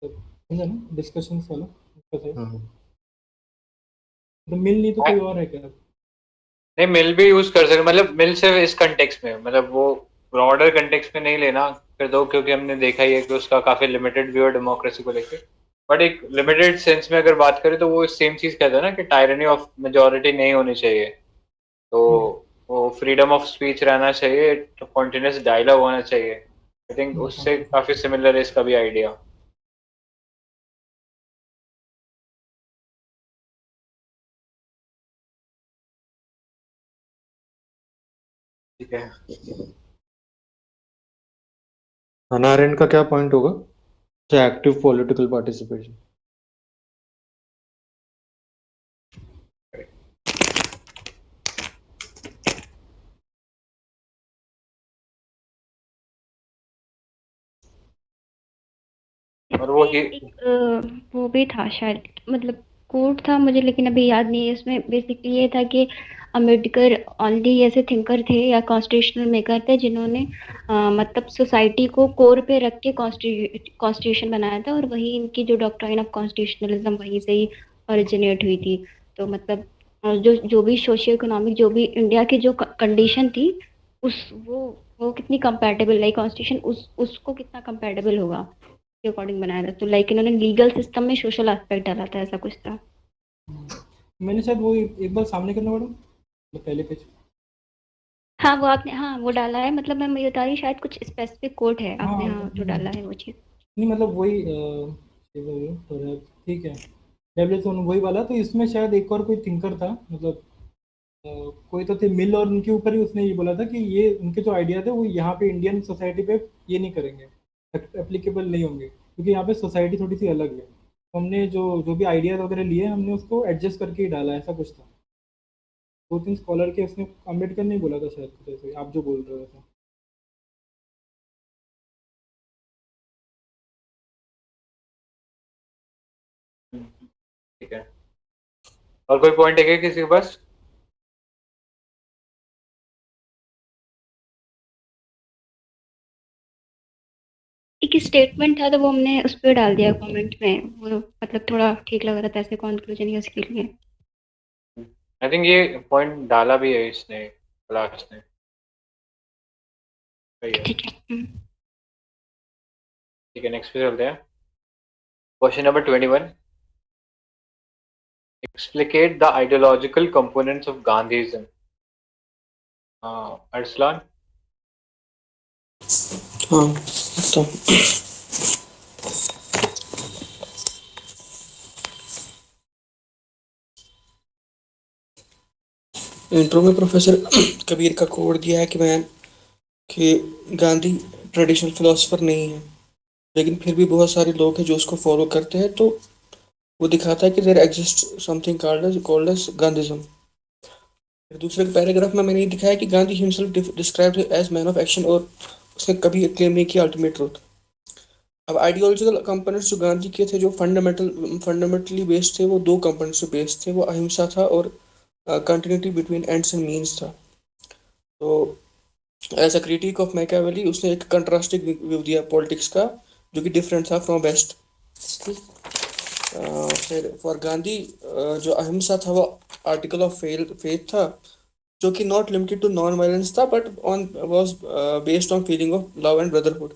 समझा ना, डिस्कशन वाला उसका था। हाँ। तो मिल नहीं तो कोई और है क्या? नहीं, मिल भी यूज कर सकते, मतलब मिल सिर्फ इस कंटेक्स्ट में, मतलब वो ब्रॉडर कंटेक्स्ट में नहीं लेना फिर दो, क्योंकि हमने देखा ही है कि उसका काफी लिमिटेड व्यू है डेमोक्रेसी को लेकर। बट एक लिमिटेड सेंस में अगर बात करें तो वो सेम चीज कहता है ना कि टायरनी ऑफ मेजोरिटी नहीं होनी चाहिए, तो वो फ्रीडम ऑफ स्पीच रहना चाहिए, तो कॉन्टिन्यूस डायलॉग होना चाहिए। आई थिंक उससे काफी सिमिलर है इसका भी आइडिया। ठीक है। हना अरेंट का क्या पॉइंट होगा? Active political participation. और वो इसमें वो भी था शायद, मतलब कोट था मुझे लेकिन अभी याद नहीं है। इसमें बेसिकली ये था कि अम्बेडकर ओनली ऐसे थिंकर थे या कॉन्स्टिट्यूशनल मेकर थे जिन्होंने मतलब सोसाइटी को कोर पे रख के कॉन्स्टिट्यूशन बनाया था, और वही इनकी जो डॉक्ट्राइन ऑफ कॉन्स्टिट्यूशनलिज्म वहीं से ही ओरिजिनेट हुई थी। तो मतलब जो जो भी सोशियो इकोनॉमिक जो भी इंडिया की जो कंडीशन थी, उस वो कितनी कंपैटिबल, लाइक कॉन्स्टिट्यूशन उसको कितना कंपैटिबल होगा के अकॉर्डिंग बनाया था। तो लाइक इन्होंने लीगल सिस्टम में सोशल एस्पेक्ट डाला था, ऐसा कुछ था। मैंने शायद वो एक बार सामने करना पड़ा, तो पहले पेज। हाँ वो आपने, हाँ वो डाला है, मतलब मैं ये बता रही हूँ, शायद कुछ स्पेसिफिक कोड है हाँ आपने, हाँ जो डाला है वो चीज़। नहीं मतलब वही ठीक है, डेवलपमेंट वही वाला। तो इसमें शायद एक और कोई थिंकर था, मतलब अ, कोई तो थे मिल, और उनके ऊपर ही उसने ये बोला था कि ये उनके जो आइडिया थे वो यहाँ पे इंडियन सोसाइटी पे ये नहीं करेंगे, एप्लीकेबल नहीं होंगे, क्योंकि यहाँ पे सोसाइटी थोड़ी सी अलग है। तो हमने जो जो भी आइडियाज वगैरह लिए हमने उसको एडजस्ट करके ही डाला, ऐसा कुछ था। दो तीन स्कॉलर के उसने, अम्बेडकर ने बोला था शायद कुछ ऐसे, आप जो बोल रहे थे। ठीक है। और कोई पॉइंट है क्या किसी के पास? एक स्टेटमेंट था तो वो हमने उस पर डाल दिया कमेंट में, वो मतलब थोड़ा ठीक लग रहा था ऐसे कंक्लूजन या उसके लिए। आई थिंक ये पॉइंट डाला भी है इसने, क्लास ने। सही है। ठीक है। ठीक है, नेक्स्ट पे चलते हैं। Question number 21। Explicate the ideological components of Gandhism. Arslan? हाँ तो इंट्रो में प्रोफेसर कबीर का कोड दिया है कि गांधी ट्रेडिशनल फिलोसफर नहीं है, लेकिन फिर भी बहुत सारे लोग हैं जो उसको फॉलो करते हैं। तो वो दिखाता है कि there exist something called as Gandhism. फिर दूसरे पैराग्राफ में मैंने ये दिखाया कि Gandhi himself described as man of action, और उसने कभी क्लेम नहीं किया अल्टीमेट ट्रूथ। अब आइडियोलॉजिकल कंपोनेंट्स जो गांधी के थे, जो फंडामेंटली बेस्ड थे, वो दो कंपोनेंट्स पे बेस्ड थे। वो अहिंसा था और continuity between ends and means था। तो as a critic of Machiavelli उसने एक कंट्रास्टिंग व्यू दिया पॉलिटिक्स का, जो कि डिफरेंट था फ्रॉम वेस्ट। फिर फॉर गांधी जो अहिंसा था वो आर्टिकल ऑफ फेथ था, जो कि not limited to non violence था, but on was based on feeling of love and brotherhood.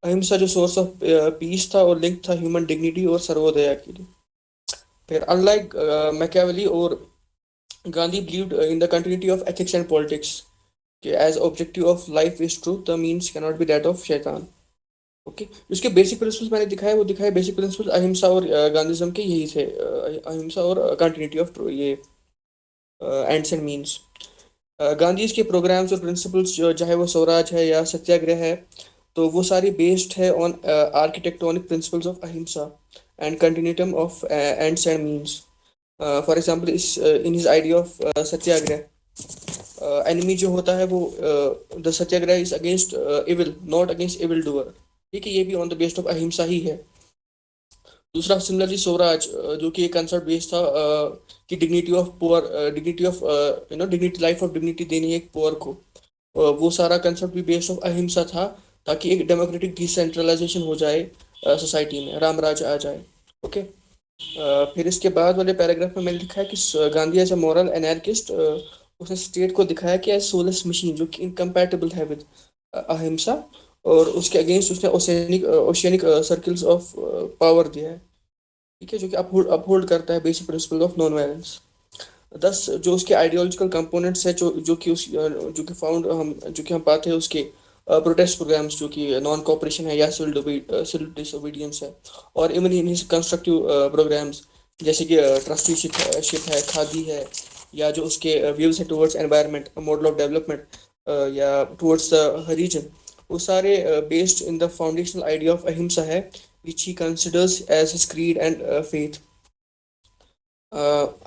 Ahimsa जो सोर्स ऑफ पीस था और लिंक था ह्यूमन डिग्निटी और सर्वोदया के लिए। फिर अनलाइक मैकियावेली और Gandhi believed in the continuity of ethics and politics, कि as objective of life is truth the means can not be that of शैतान। ओके, उसके बेसिक प्रिंसिपल्स मैंने दिखाए, वो दिखाए बेसिक प्रिंसिपल्स अहिंसा और गांधीज्म के यही थे, अहिंसा और कंटिन्यूटी ऑफ ये एंड्स एंड मीन्स। गांधी के प्रोग्राम्स और प्रिंसिपल्स चाहे वो स्वराज है या सत्याग्रह है, तो वो सारी बेस्ड है on architectonic principles of ahimsa and continuum of ends and means. For example इस in his idea of satyagraha, enemy जो होता है वो the satyagraha is against evil, not against evil doer. ठीक है, ये भी ऑन द बेस्ड ऑफ अहिंसा ही है। दूसरा सिमिलरली स्वराज, जो कि एक कंसेप्ट बेस्ड था कि dignity of poor, dignity of dignity, life of dignity देनी है एक पुअर को। वो सारा कंसेप्ट भी बेस्ड ऑफ अहिंसा था, ताकि एक डेमोक्रेटिक डिसेंट्रलाइजेशन हो जाए सोसाइटी में, राम राज आ जाए। ओके। फिर इसके बाद वाले पैराग्राफ में मैंने लिखा है कि Gandhi as a moral anarchist, उसने स्टेट को दिखाया कि एज सोलेस मशीन, जो कि इनकम्पैटिबल है विद अहिंसा, और उसके अगेंस्ट उसने ओशियनिक सर्कल्स ऑफ पावर दिया है, ठीक है, जो कि अपहोल्ड करता है basic principle of non violence. 10 जो उसके आइडियोलॉजिकल कंपोनेंट्स है, जो कि फाउंड हम जो कि हम पाते हैं उसके प्रोटेस्ट प्रोग्राम्स, जो कि नॉन कॉपरेशन है या सिविल डिसोबीडियंस है, और इवन इन कंस्ट्रक्टिव प्रोग्राम्स, जैसे कि ट्रस्टीशिप है, खादी है, या जो उसके व्यूज है towards environment, model of development, या टुवर्ड्स द रीजन, वो सारे based in the foundational idea of ahimsa है, which he considers as his creed and faith.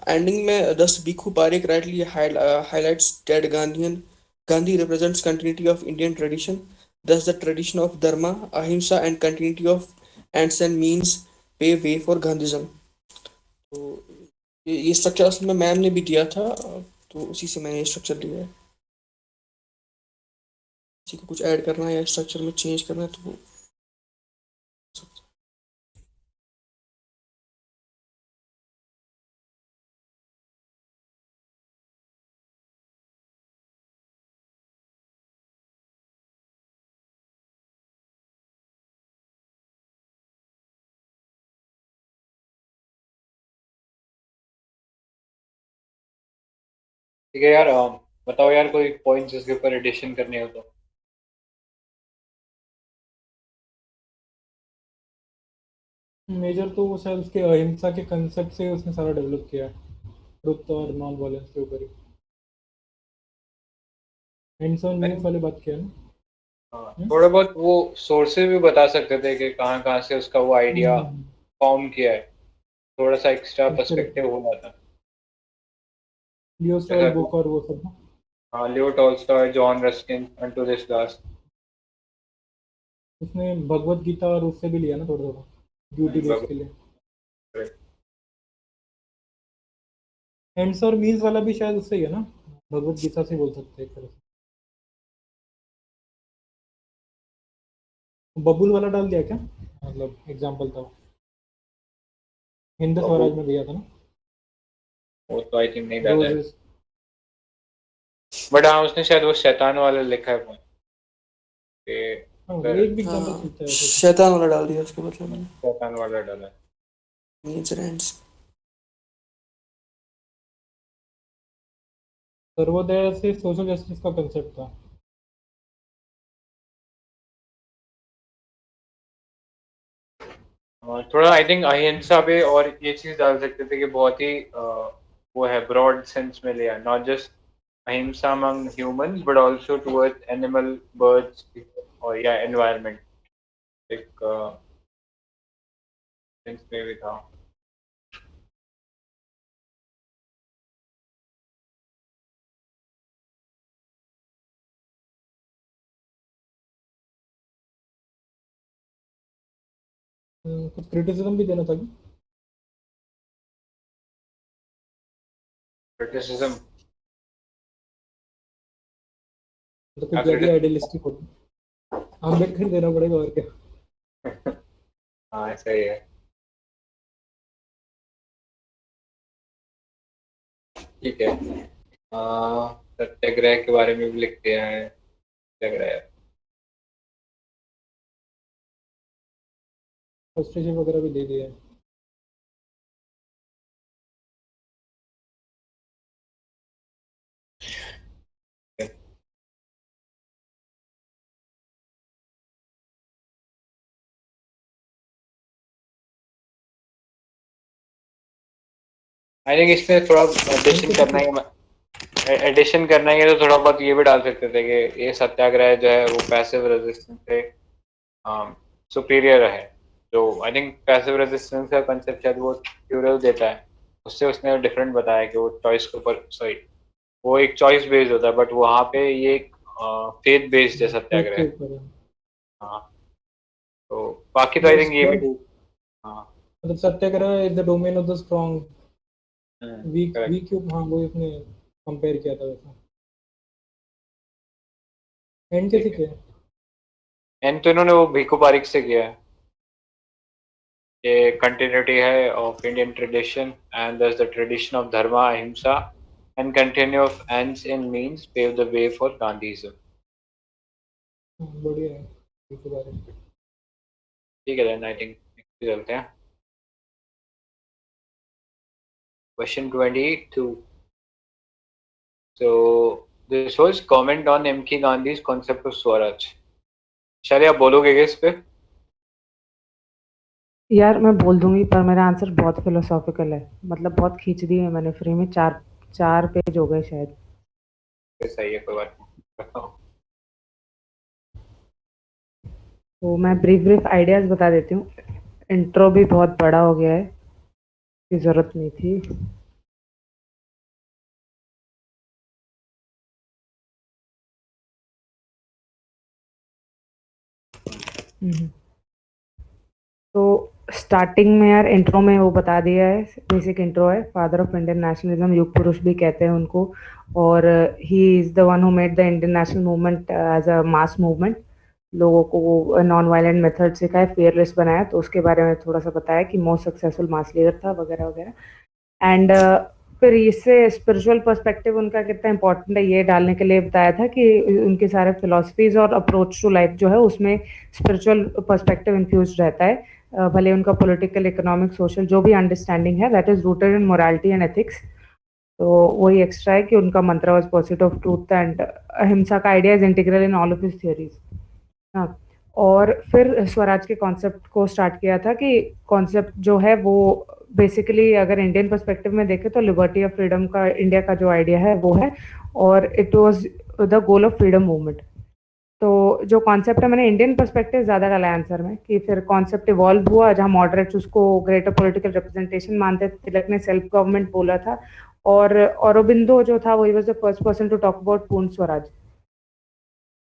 Ending में दस बीखू Parekh rightly highlights that Gandhi represents continuity of Indian tradition. Thus, the tradition of Dharma, Ahimsa, and continuity of ends and means pave way for Gandhism. तो ये स्ट्रक्चर असल में मैम ने भी दिया था, तो उसी से मैंने ये स्ट्रक्चर लिया है। किसी को कुछ ऐड करना है या स्ट्रक्चर में चेंज करना है तो वो ठीक है यार, बताओ यार कोई पॉइंट्स इसके ऊपर एडिशन करने हो तो। मेजर तो वो शायद उसके अहिंसा के कंसेप्ट से उसने सारा डेवलप किया है, ट्रुथ और नॉन वायलेंस के ऊपर ही। एंड्स ऑन मीन्स वाली बात किया ना। हाँ, थोड़ा बहुत वो सोर्सेज भी बता सकते थे कि कहाँ कहाँ से उसका वो आइडिया फॉर्म किया है, थोड़ा सा एक्स्ट्रा पर्सपेक्टिव हो जाता। लियो स्टॉल बुक और वो सब ना। हाँ, Leo Tolstoy, John Ruskin, unto this last. उसने भगवत गीता और उससे भी लिया ना थोड़ा थोड़ा, ड्यूटी बेस के लिए। एंड्स और मीन्स वाला भी शायद उससे ही है ना, भगवत गीता से बोल सकते हैं एक तरह से। बबुल वाला डाल दिया क्या, मतलब एग्जांपल था वो, हिंद स्वराज में दिया था ना वो तो आई थिंक नहीं डाला है, रोजेस। बट हाँ उसने शायद वो शैतान वाला लिखा है कि एक भी एग्जांपल चलता है वैसे। शैतान वाला डाल दिया उसके मतलब मैंने, शैतान वाला डाला है। Means and ends. सर्वोदय से सोशल जस्टिस का कंसेप्ट था। थोड़ा आई थिंक अहिंसा पे और ये चीज डाल सकते थे कि बहुत ही वो है, ब्रॉड सेंस में लिया, नॉट जस्ट अहिंसा among humans but also towards animal, birds और या एनवायरनमेंट, एक सेंस में भी था। कुछ क्रिटिसिज्म भी देना था कि क्रिटिसिज्म तो कुछ ज़्यादा आइडियलिस्टिक होता, अम्बेडकर देना पड़ेगा और क्या। हाँ ऐसा ही है, ठीक है। सत्याग्रह के बारे में भी लिखते हैं, सत्याग्रह फ्रस्ट्रेशन वगैरह भी दे दिया है। आई थिंक इसमें थोड़ा एडिशन करना ही है तो थोड़ा बहुत ये भी डाल सकते थे कि ये सत्याग्रह जो है वो पैसिव रेजिस्टेंस से सुपीरियर है। जो आई थिंक पैसिव रेजिस्टेंस का कंसेप्ट शायद वो ट्यूरल देता है, उससे उसने डिफरेंट बताया कि वो चॉइस के ऊपर, सॉरी वो एक चॉइस बेस्ड होता है, बट वहाँ पे ये एक फेथ बेस्ड है सत्याग्रह। हाँ, तो बाकी तो आई थिंक ये भी ठीक। हाँ मतलब satyagraha is the domain of the strong, weak correct। Weak, हाँ वो इसने कंपेयर किया था वैसा। एंड कैसे किया है? एंड तो इन्होंने वो भीखू पारिक से किया है, ये कंटिन्यूटी है of Indian tradition and thus the tradition of dharma ahimsa and continue of ends in means pave the way for Gandhism. बढ़िया है इसके बारे में। ठीक है देन आई थिंक नेक्स्ट चलते हैं question 22. So this was comment on M.K. Gandhi's concept of Swaraj. शायद आप बोलोगे क्या इस पे? यार मैं बोल दूंगी, पर मेरा आंसर बहुत फिलोसॉफिकल है, मतलब बहुत खींच दी है मैंने फ्री में, 4 पेज हो गए शायद। सही है, कोई बात नहीं, बताओ। तो मैं ब्रीफ आइडियाज बता देती हूँ। इंट्रो भी बहुत बड़ा हो गया है, की जरूरत नहीं थी। तो स्टार्टिंग में यार इंट्रो में वो बता दिया है, बेसिक इंट्रो है। फादर ऑफ इंडियन नेशनलिज्म, युग पुरुष भी कहते हैं उनको, और he is the one who made the Indian national movement as a mass movement. लोगों को नॉन वायलेंट मेथड सिखाए, फेयरलेस बनाया, तो उसके बारे में थोड़ा सा बताया कि मोस्ट सक्सेसफुल मास लीडर था वगैरह वगैरह। एंड फिर इससे स्पिरिचुअल पर्सपेक्टिव उनका कितना इंपॉर्टेंट है ये डालने के लिए बताया था कि उनके सारे फिलॉसफीज और अप्रोच टू लाइफ जो है उसमें स्पिरिचुअल पर्सपेक्टिव इन्फ्यूज रहता है। भले उनका पॉलिटिकल, इकोनॉमिक, सोशल जो भी अंडरस्टैंडिंग है that is rooted in morality and ethics. तो वही एक्स्ट्रा है कि उनका मंत्र was pursuit of truth and अहिंसा का idea is integral in all of his theories. हाँ, और फिर स्वराज के कॉन्सेप्ट को स्टार्ट किया था कि कॉन्सेप्ट जो है वो बेसिकली अगर इंडियन पर्सपेक्टिव में देखें तो लिबर्टी और फ्रीडम का इंडिया का जो आइडिया है वो है, और it was the goal of freedom movement. तो जो कॉन्सेप्ट है मैंने इंडियन पर्सपेक्टिव ज़्यादा डाला है आंसर में, कि फिर कॉन्सेप्ट इवॉल्व हुआ, जहाँ मॉडरेट्स उसको ग्रेटर पॉलिटिकल रिप्रेजेंटेशन मानते थे, तिलक ने सेल्फ गवर्नमेंट बोला था, और औरोबिंदो जो था वही was the first person to talk about Purna Swaraj.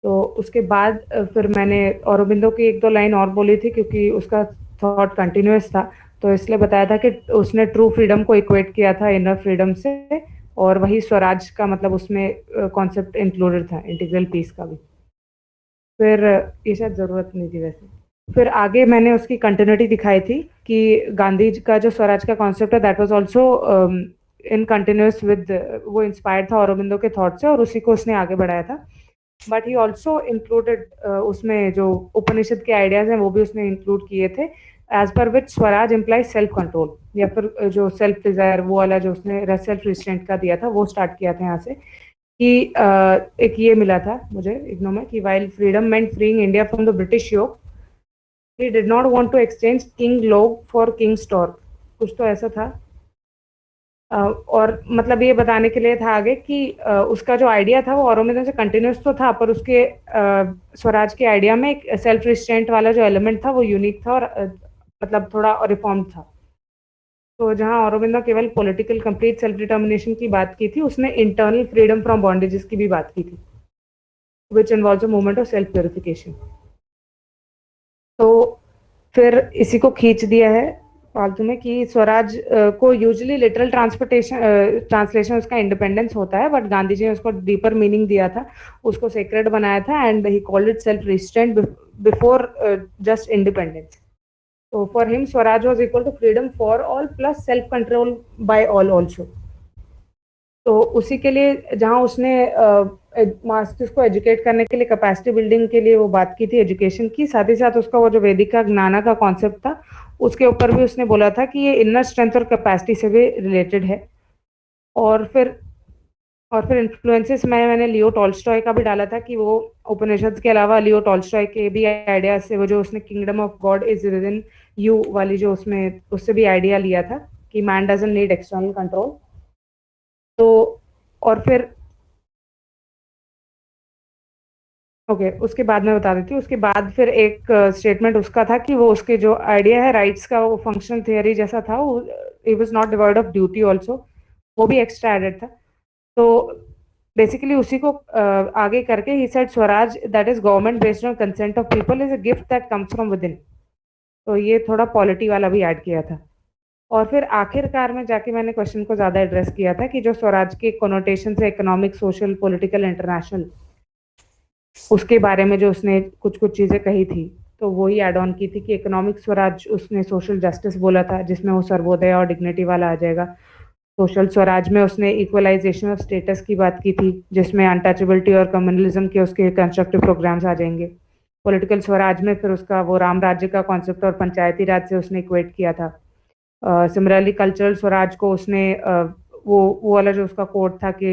तो उसके बाद फिर मैंने औरोबिंदो की 1-2 लाइन और बोली थी क्योंकि उसका थॉट कंटिन्यूअस था, तो इसलिए बताया था कि उसने ट्रू फ्रीडम को इक्वेट किया था इनर फ्रीडम से, और वही स्वराज का मतलब उसमें कॉन्सेप्ट इंक्लूडेड था, इंटीग्रल पीस का भी। फिर ये शायद ज़रूरत नहीं थी वैसे। फिर आगे मैंने उसकी कंटिन्यूटी दिखाई थी कि गांधी जी का जो स्वराज का कॉन्सेप्ट है that was also in continuous with, वो इंस्पायर्ड था औरोबिंदो के थॉट से और उसी को उसने आगे बढ़ाया था। बट ही ऑल्सो इंक्लूडेड, उसमें जो उपनिषद के आइडियाज हैं वो भी उसने इंक्लूड किए थे, एज पर विच स्वराज इम्प्लाइज सेल्फ कंट्रोल, या फिर जो सेल्फ डिजायर वो वाला जो उसने सेल्फ रिस्ट्रेंट का दिया था वो स्टार्ट किया था यहाँ से। कि एक ये मिला था मुझे इग्नो में कि while freedom meant freeing India from the British yoke, he did not want to exchange king log for king stork, कुछ तो ऐसा था। और मतलब ये बताने के लिए था आगे कि उसका जो आइडिया था वो औरोबिंदो से कंटिन्यूस तो था, पर उसके स्वराज के आइडिया में एक सेल्फ रिस्ट्रेंट वाला जो एलिमेंट था वो यूनिक था, और मतलब थोड़ा रिफॉर्म था। तो जहाँ औरोबिंदो केवल पॉलिटिकल कंप्लीट सेल्फ डिटर्मिनेशन की बात की थी, उसने इंटरनल फ्रीडम फ्रॉम बॉन्डेजेस की भी बात की थी, which involves a movement of self purification. तो फिर इसी को खींच दिया है फालतू में कि स्वराज को यूजुअली लिटरल ट्रांसलेशन उसका इंडिपेंडेंस होता है, बट गांधी जी ने उसको डीपर मीनिंग दिया था, उसको सेक्रेड बनाया था, and he called it self restraint before just independence. So for him, Swaraj was equal to freedom for all plus self-control by all also. तो उसी के लिए जहाँ उसने मास्टर्स को एजुकेट करने के लिए कैपेसिटी बिल्डिंग के लिए वो बात की थी एजुकेशन की, साथ ही साथ उसका वो जो वैदिक का ज्ञाना का कॉन्सेप्ट था उसके ऊपर भी उसने बोला था कि ये इनर स्ट्रेंथ और कैपेसिटी से भी रिलेटेड है। और फिर इन्फ्लुएंसेस में मैंने लियो टॉल्स्टॉय का भी डाला था कि वो उपनिषद के अलावा लियो टॉल्स्टॉय के भी आइडिया से, वो जो उसने kingdom of God is with in you वाली जो उसमें उससे भी आइडिया लिया था कि man doesn't need external control. तो और फिर उसके बाद मैं बता देती हूँ। उसके बाद फिर एक स्टेटमेंट उसका था कि वो उसके जो आइडिया है राइट्स का, वो फंक्शनल थियरी जैसा था, वो it was not devoid of duty also, वो भी एक्स्ट्रा एडेड था। तो बेसिकली उसी को आगे करके he said Swaraj that is government based on consent of people is a gift that comes from with in. तो ये थोड़ा पॉलिटी वाला भी ऐड किया था। और फिर आखिरकार में जाके मैंने क्वेश्चन को ज़्यादा एड्रेस किया था कि जो स्वराज के कोनोटेशन है इकोनॉमिक, सोशल, पॉलिटिकल, इंटरनेशनल, उसके बारे में जो उसने कुछ कुछ चीज़ें कही थी, तो वही ऐड ऑन की थी कि इकोनॉमिक स्वराज उसने सोशल जस्टिस बोला था, जिसमें वो सर्वोदय और डिग्निटी वाला आ जाएगा। सोशल स्वराज में उसने इक्वलाइजेशन ऑफ स्टेटस की बात की थी, जिसमें अनटचेबिलिटी और कम्युनलिज्म के उसके कंस्ट्रक्टिव प्रोग्राम्स आ जाएंगे। पॉलिटिकल स्वराज में फिर उसका वो राम राज्य का कॉन्सेप्ट और पंचायती राज से उसने इक्वेट किया था। सिमिलरली कल्चरल स्वराज को उसने वो वाला जो उसका कोड था कि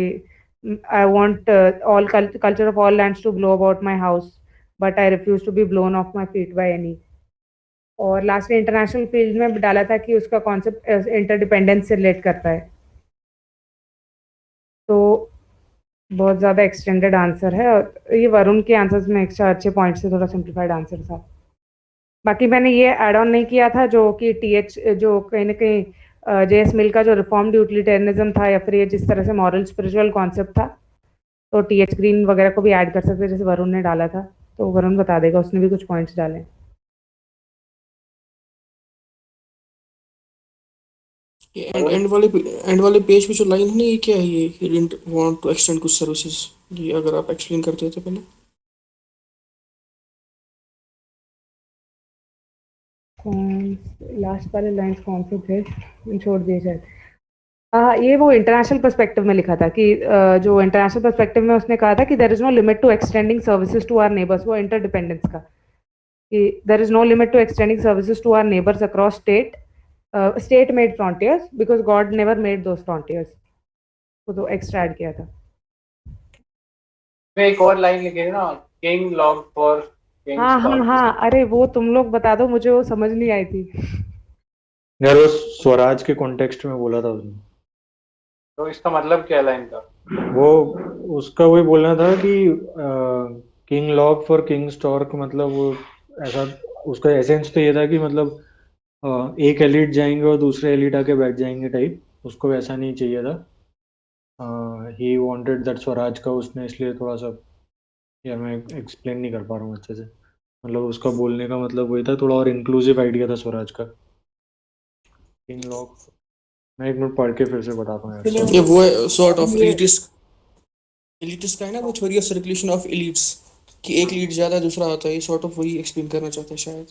I want all culture of all lands to blow about my house but I refuse to be blown off my feet by any. और लास्ट में इंटरनेशनल फील्ड में डाला था कि उसका कॉन्सेप्ट इंटरडिपेंडेंस से रिलेट करता है। तो बहुत ज़्यादा एक्सटेंडेड आंसर है, और ये वरुण के आंसर्स में एक्स्ट्रा अच्छे पॉइंट से थोड़ा सिंप्लीफाइड आंसर था। बाकी मैंने ये ऐड ऑन नहीं किया था जो कि टीएच जो कहीं ना कहीं जेएस मिल का जो रिफॉर्म्ड यूटिलिटेरियनिज्म था, या फिर ये जिस तरह से मॉरल स्पिरिचुअल कॉन्सेप्ट था, तो टीएच ग्रीन वगैरह को भी ऐड कर सकते जैसे वरुण ने डाला था। तो वरुण बता देगा, उसने भी कुछ पॉइंट्स डाले। ये एंड वाले पेज पे जो लाइन है ना, ये क्या है? ये he didn't want to extend कुछ सर्विसेज, ये अगर आप एक्सप्लेन कर देते पहले। लास्ट वाले लाइंस कौन से थे, छोड़ दिए शायद। ये वो इंटरनेशनल पर्सपेक्टिव में लिखा था कि जो इंटरनेशनल पर्सपेक्टिव में उसने कहा था कि there is no limit to extending services to our neighbours, वो इंटरडिपेंडेंस का, कि there is no limit to extending services to our neighbours across state made frontiers because God never made those frontiers. तो एक्स्ट्रा ऐड किया था। मैं एक और लाइन लिखे ना, किंग लॉग फॉर किंग हाँ हाँ स्टॉक। हाँ, अरे वो तुम लोग बता दो, मुझे वो समझ नहीं आई थी। यार वो स्वराज के कॉन्टेक्स्ट में बोला था उसने। तो इसका मतलब क्या है लाइन का? वो उसका वही बोलना था कि king log for king stork, मतलब वो ऐसा, उसका एसेंस तो ये था कि मतलब एक एलिट जाएंगे और दूसरे एलिट आके बैठ जाएंगे टाइप, उसको वैसा नहीं चाहिए था। ही वांटेड दैट स्वराज का, उसने इसलिए थोड़ा सा, यार मैं एक्सप्लेन नहीं कर पा रहा हूँ अच्छे से, मतलब उसका बोलने का मतलब वही था, थोड़ा और इंक्लूसिव आइडिया था स्वराज का। किंग लॉग, मैं एक मिनट पढ़ के फिर से बताता हूँ यार। ये वो सॉर्ट ऑफ एलिटिस्ट का है ना, वो theory of circulation of elites, कि एक लीड ज्यादा दूसरा आता है, ये सॉर्ट ऑफ वही एक्सप्लेन करना चाहता है शायद।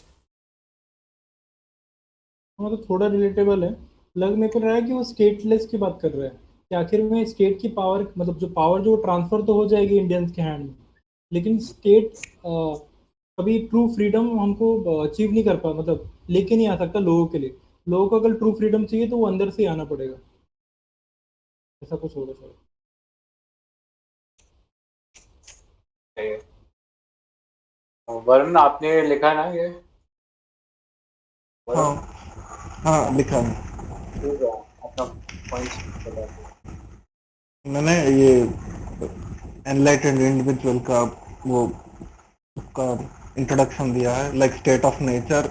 तो थोड़ा रिलेटेबल है। लग मेरे को रहा है कि वो स्टेटलेस की बात कर रहा है, कि आखिर में स्टेट की पावर, मतलब जो पावर जो ट्रांसफर तो हो जाएगी इंडियंस के हैंड में, लेकिन स्टेट कभी ट्रू फ्रीडम हमको अचीव नहीं कर पा, मतलब लेके नहीं आ सकता लोगों के लिए। लोगों को अगर ट्रू फ्रीडम चाहिए तो वो अंदर से ही आना पड़ेगा, ऐसा कुछ होगा शायद। वरुण आपने लिखा ना ये? हाँ हाँ लिखा है ठीक है, अपना पॉइंट्स बता दो। मैंने। ये एनलाइटेंड इंडिविजुअल का वो उसका इंट्रोडक्शन दिया है, like state of nature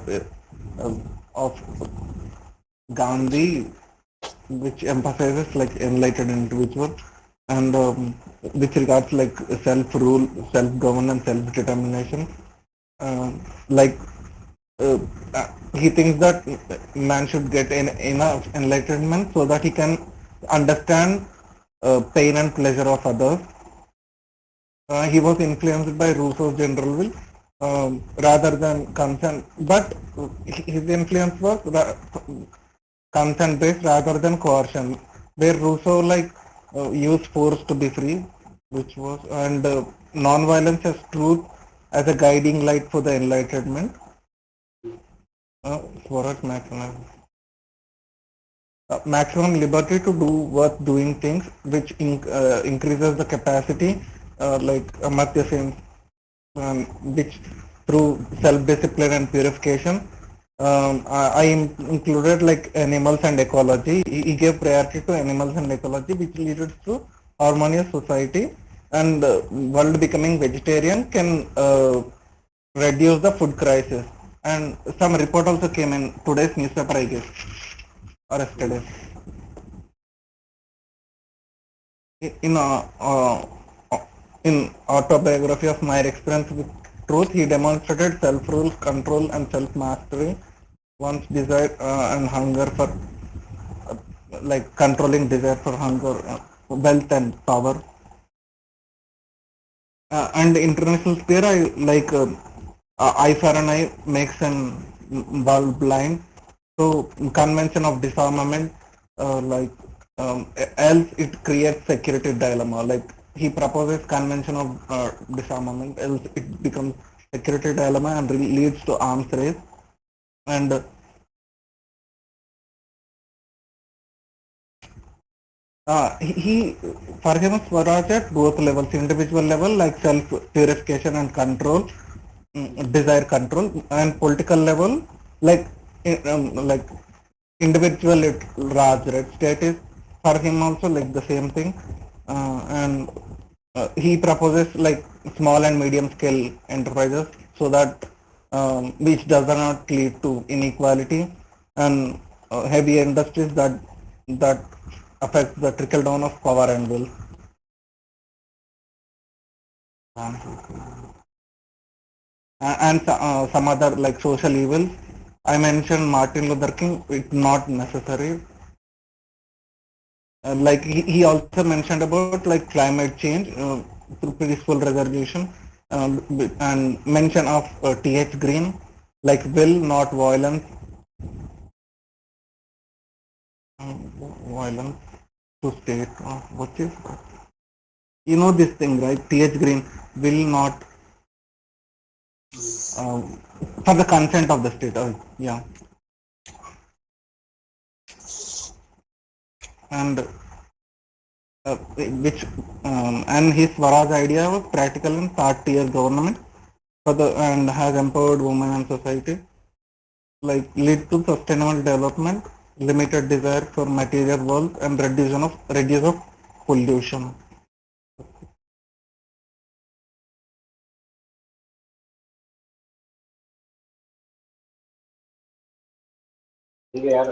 of Gandhi, which emphasizes like enlightened individual, and which regards like self-rule, self-governance, self-determination. Like uh, he thinks that man should get enough enlightenment so that he can understand pain and pleasure of others. He was influenced by Rousseau's general will rather than consent, but his influence was consent based rather than coercion, where Rousseau like used force to be free, which was, and non-violence as truth as a guiding light for the enlightenment. Swaraj maximum liberty to do worth doing things, which increases the capacity, like Amartya Sen, which through self-discipline and purification. I included like animals and ecology. He gave priority to animals and ecology, which leads to harmonious society, and world becoming vegetarian can reduce the food crisis. And some report also came in today's newspaper, I guess, or yesterday. In autobiography of my experience with truth, he demonstrated self-rule, control, and self-mastery. One's desire and hunger for, like controlling desire for hunger, wealth, and power. and international sphere, I like eye for an eye makes an world blind. So convention of disarmament, like else it creates security dilemma. Like he proposes convention of disarmament, else it becomes security dilemma and leads to arms race. And he for him Swaraj at both levels, individual level like self purification and control, desire control, and political level like like individual Raj, right? State is for him also like the same thing, and he proposes like small and medium scale enterprises so that which does not lead to inequality, and heavy industries that affects the trickle down of power and wealth. And some other like social evils. I mentioned Martin Luther King. It's not necessary. Like he also mentioned about like climate change through peaceful resolution, and mention of T.H. Green, like will not violence, violence to state. What is you know this thing, right? T.H. Green will not for the consent of the state. Yeah, and which and his Swaraj idea was practical and third-tier government for the and has empowered women and society, like lead to sustainable development, limited desire for material wealth, and reduce of pollution. ठीक है यार,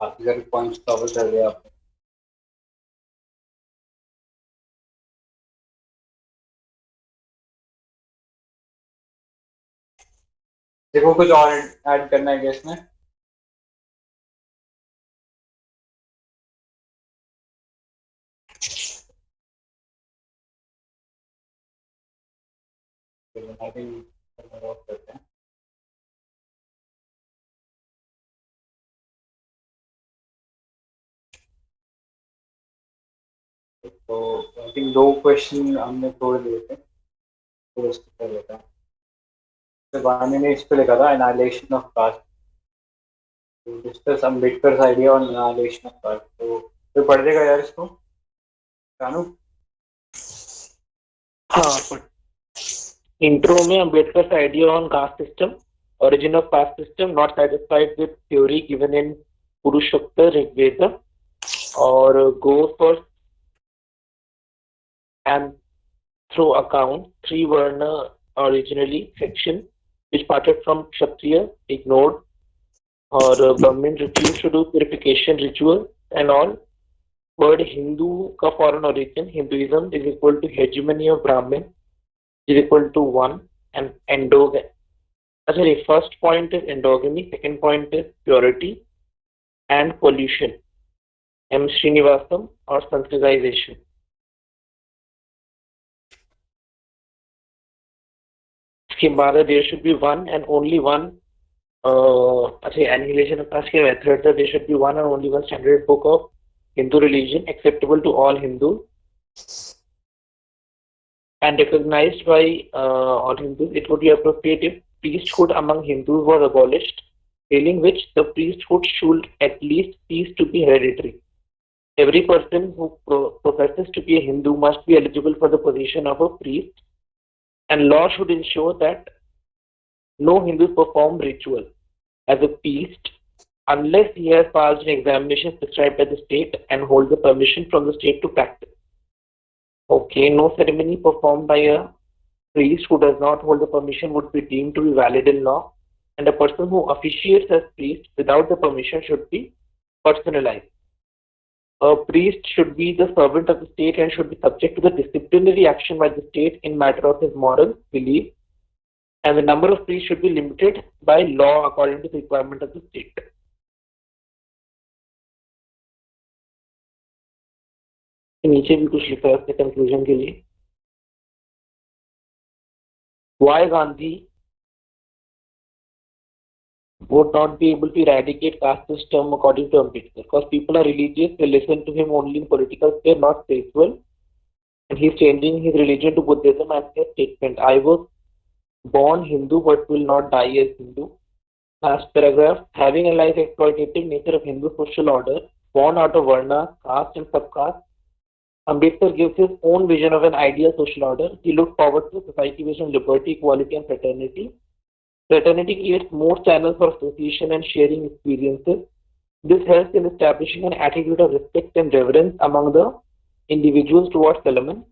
काफी सारे पॉइंट्स कवर कर दिया आपने। देखो कुछ और ऐड करना है क्या इसमें? I think करते हैं। तो आई थिंक 2 क्वेश्चन हमने छोड़ दिए थे, तो उसको कर लेते हैं। तो वानी ने इस पे लिखा था analysis of caste, to discuss Ambedkar's idea on annihilation of caste। तो पढ़ देगा यार इसको कानू? हाँ, intro में Ambedkar's idea on caste system, origin of caste system, not satisfied with theory given in Purushottam Rigveda, or go for and through account three Varna originally section which parted from Kshatriya ignored, or government refused to do purification ritual and all. Word Hindu का foreign origin, Hinduism is equal to hegemony of Brahmin is equal to 1, and endogamy. Actually, first point is endogamy, second point is purity and pollution. M. Srinivasam, or Sanskritization. इसके बाद there should be one and only one. Annihilation of caste method, there should be one and only one standard book of Hindu religion acceptable to all Hindus and recognized by all Hindus. It would be appropriate if priesthood among Hindus was abolished, failing which the priesthood should at least cease to be hereditary. Every person who professes to be a Hindu must be eligible for the position of a priest, and law should ensure that no Hindu perform ritual as a priest unless he has passed an examination prescribed by the state and holds the permission from the state to practice. Okay, no ceremony performed by a priest who does not hold the permission would be deemed to be valid in law, and a person who officiates as priest without the permission should be personalized. A priest should be the servant of the state and should be subject to the disciplinary action by the state in matter of his moral belief, and the number of priests should be limited by law according to the requirement of the state. नीचे भी कुछ लिखा है अपने कंक्लूजन के लिए। why Gandhi would not be able to eradicate caste system according to Ambedkar, because people are religious, they listen to him only in political sphere, not spiritual, and he's changing his religion to Buddhism as a statement. I was born Hindu but will not die as Hindu. Last paragraph, having realized exploitative nature of Hindu social order, born out of Varna, caste and subcaste, Ambedkar gives his own vision of an ideal social order. He looked forward to a society based on liberty, equality and fraternity. Fraternity creates more channels for association and sharing experiences. This helps in establishing an attitude of respect and reverence among the individuals towards element.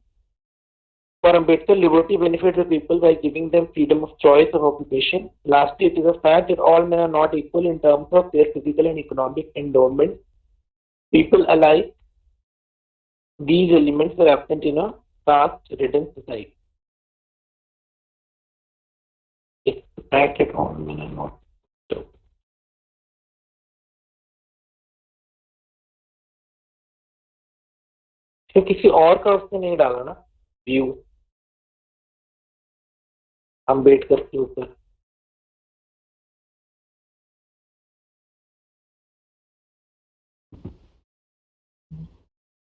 For Ambedkar, liberty benefits the people by giving them freedom of choice of occupation. Lastly, it is a fact that all men are not equal in terms of their physical and economic endowment. People alike, these elements are absent in a caste-ridden society. It's the fact that all men are not equal. तो किसी और का उसने नहीं डाला ना व्यू अम्बेडकर के ऊपर.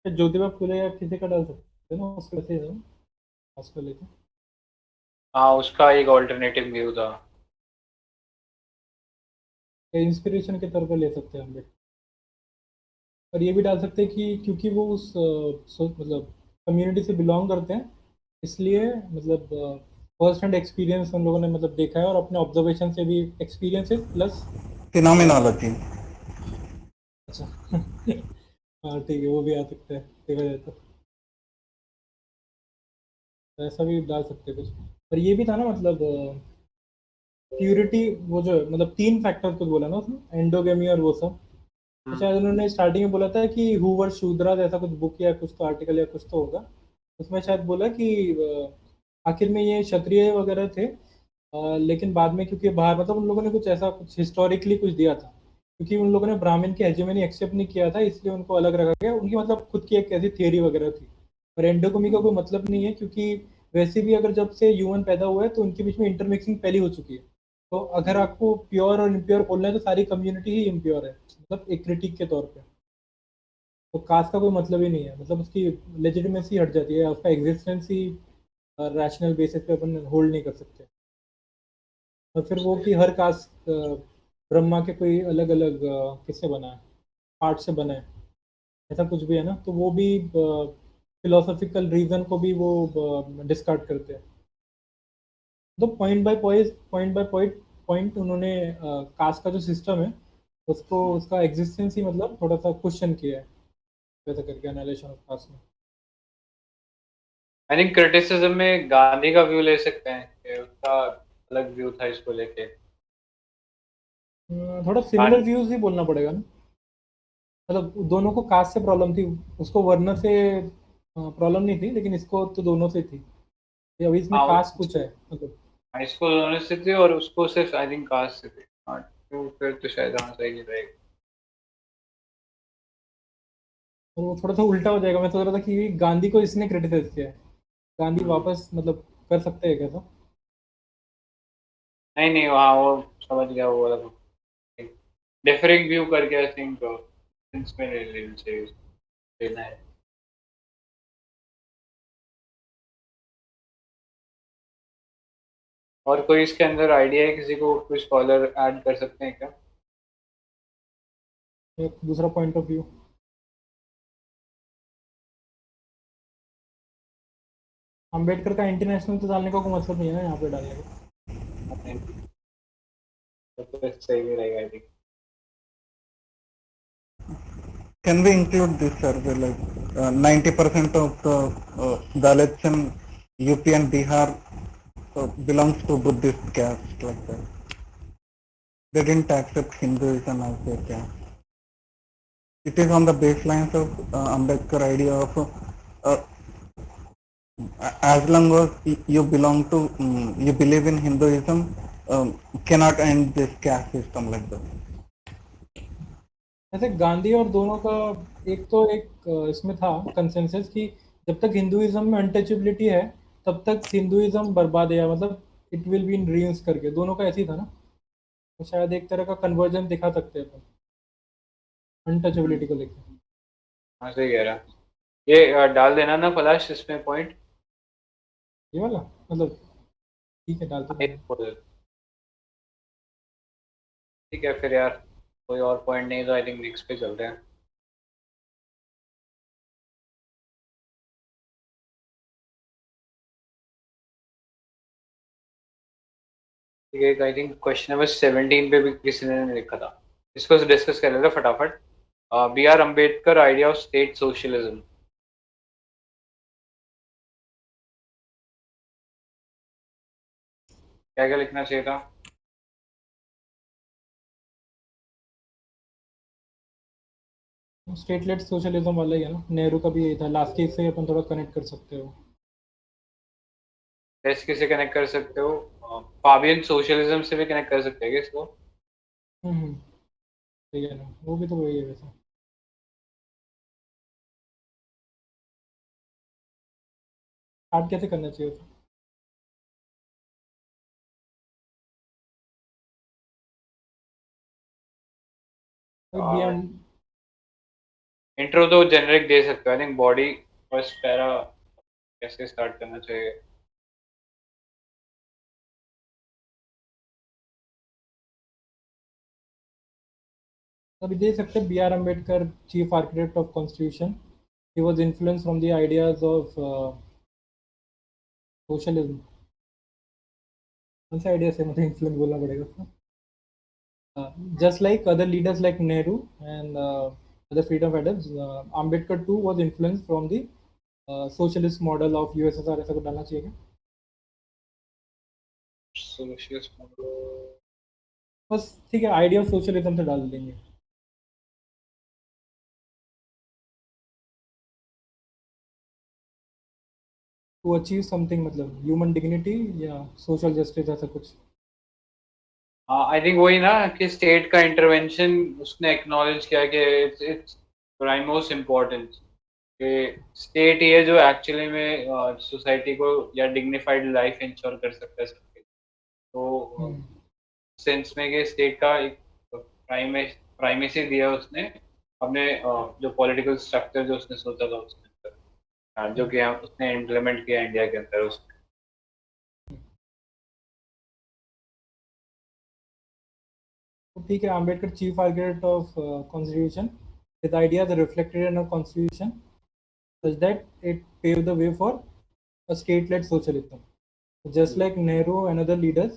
ज्योतिबा फुले या किसी का डाल सकते हैं ना उसके वैसे ही उसको लेके. हाँ, उसका एक ऑल्टरनेटिव व्यू था. इंस्पिरेशन के तौर पर ले सकते हैं अम्बेडकर. और ये भी डाल सकते हैं कि क्योंकि वो उस मतलब कम्युनिटी से बिलोंग करते हैं, इसलिए मतलब फर्स्ट हैंड एक्सपीरियंस उन लोगों ने मतलब देखा है और अपने ऑब्जर्वेशन से भी एक्सपीरियंसेस प्लस फिनोमिनोलॉजी. अच्छा हाँ ठीक है, वो भी आ सकता है देखा जाए तो ऐसा भी डाल सकते हैं कुछ. पर ये भी था ना मतलब प्यूरिटी, वो जो मतलब 3 फैक्टर कुछ बोला ना उसमें, एंडोगेमी और वो सब. तो शायद उन्होंने स्टार्टिंग में बोला था कि हूवर शूद्रा जैसा कुछ बुक या कुछ तो आर्टिकल या कुछ तो होगा, उसमें शायद बोला कि आखिर में ये क्षत्रिय वगैरह थे, लेकिन बाद में क्योंकि बाहर मतलब उन लोगों ने कुछ ऐसा कुछ हिस्टोरिकली कुछ दिया था, क्योंकि उन लोगों ने ब्राह्मण की हेजेमनी एक्सेप्ट नहीं किया था, इसलिए उनको अलग रखा गया. उनकी मतलब खुद की एक ऐसी थियरी वगैरह थी. और एंडोगमी का कोई मतलब नहीं है, क्योंकि वैसे भी अगर जब से ह्यूमन पैदा हुआ है तो उनके बीच में इंटरमिक्सिंग पहले हो चुकी है. तो अगर आपको प्योर और इम्प्योर बोलना है तो सारी कम्युनिटी ही इम्प्योर है, मतलब एक क्रिटिक के तौर पे. तो कास्ट का कोई मतलब ही नहीं है, मतलब उसकी लेजिटिमेसी हट जाती है, उसका एग्जिस्टेंस ही रैशनल बेसिस पे अपन होल्ड नहीं कर सकते. और फिर वो कि हर कास्ट ब्रह्मा के कोई अलग अलग किससे बना है, पार्ट से बना है, ऐसा कुछ भी है ना, तो वो भी फिलोसॉफिकल रीजन को भी वो डिस्कार्ड करते हैं. तो पॉइंट बाय पॉइंट उन्होंने कास्ट का जो सिस्टम है उसको उसका एग्जिस्टेंस ही मतलब थोड़ा सा क्वेश्चन किया है वैसा करके एनालिसिस ऑफ कास्ट में. आई थिंक क्रिटिसिज्म में गांधी का व्यू ले सकते हैं कि उसका अलग व्यू था इसको लेके. थोड़ा सिमिलर व्यूज ही बोलना पड़ेगा ना, मतलब दोनों को कास्ट से प्रॉब्लम थी, उसको वर्ण से प्रॉब्लम नहीं थी, लेकिन इसको तो दोनों से थी. ये अभी इसमें कास्ट कुछ है मतलब इसको दोनों से थी और उसको सिर्फ आई थिंक कास्ट से थी. हाँ, तो फिर तो शायद हाँ सही रहेगा. और वो थोड़ा सा उल्टा हो जाएगा. मैं सोच रहा था कि गांधी को इसने क्रिटिसाइज किया है, गांधी वापस मतलब कर सकते हैं कैसा. नहीं नहीं, वहाँ वो समझ गया, वो वाला डिफरिंग व्यू करके आई थिंक इसमें लेना है. और कोई इसके अंदर आइडिया है किसी को, कोई स्कॉलर ऐड कर सकते हैं क्या? एक दूसरा पॉइंट ऑफ व्यू. अम्बेडकर का इंटरनेशनल तो डालने का कोई मतलब नहीं है ना यहाँ पे डालने का. तो सही भी रहेगा I think. Can we include this survey like 90% of the Dalits in UP and Bihar belongs to Buddhist caste like that. They didn't accept Hinduism as their caste. It is on the baselines of Ambedkar idea of as long as you belong to you believe in Hinduism, cannot end this caste system like that. ऐसे गांधी और दोनों का एक तो एक इसमें था कंसेंसस कि जब तक हिंदुइज्म में अनटचेबिलिटी है तब तक हिंदुइज्म बर्बाद है, मतलब it will be in dreams करके, दोनों का ऐसे ही था ना, तो शायद एक तरह का कन्वर्जन दिखा सकते हैं अपन अनटचेबिलिटी को लेकर। हाँ सही कह रहा। ये डाल देना ना पलाश इसमें पॉइंट। ये वाला मतलब ठीक है, डालते हैं। ठीक है फिर यार, कोई और पॉइंट नहीं तो आई थिंक नेक्स्ट पे चलते हैं। ठीक है, आई थिंक क्वेश्चन नंबर 17 पे भी किसी ने लिखा था, इसको डिस्कस कर लेते हैं फटाफट। B R Ambedkar idea of state socialism. क्या क्या लिखना चाहिए था? स्टेट लेड सोशलिज्म वाला ही है ना, नेहरू का भी यही था, लास्ट केस से अपन थोड़ा कनेक्ट कर सकते हो। टेस्ट किसे कनेक्ट कर सकते हो? फाबियन सोशलिज्म से भी कनेक्ट कर सकते हैं क्या इसको? ठीक है ना, वो भी तो वही है वैसे। स्टार्ट कैसे करना चाहिए उसे? इंट्रो तो जेनरिक दे सकते हो, I think body first para कैसे स्टार्ट करना चाहिए। अभी दे सकते हैं, B R Ambedkar, chief architect of constitution, he was influence from the ideas of socialism. कौन से आइडिया से मुझे इन्फ्लुएंस बोलना पड़ेगा उसको? Just like other leaders like Nehru and other freedom fighters, Ambedkar too was influenced from the socialist model of USSR, ऐसा कुछ डालना चाहिए क्या? Socialist model. बस ठीक है, आइडिया ऑफ सोशलिज्म से डाल देंगे। टू अचीव समथिंग, मतलब ह्यूमन डिग्निटी या सोशल जस्टिस, ऐसा कुछ। आई थिंक वही ना कि स्टेट का इंटरवेंशन उसने एक्नॉलेज किया कि इट्स प्राइम मोस्ट इम्पोर्टेंस, कि स्टेट ही है जो एक्चुअली में सोसाइटी को या डिग्निफाइड लाइफ इंश्योर कर सकता है सबके। तो सेंस में कि स्टेट का एक प्राइमेसी दिया उसने अपने जो पॉलिटिकल स्ट्रक्चर जो उसने सोचा था उसके अंदर, जो कि उसने इम्प्लीमेंट किया इंडिया के अंदर उसने। ठीक है, Ambedkar chief architect of constitution, his ideas are reflected in our constitution such that it paved the way for a state-led socialism. Just like Nehru and other leaders,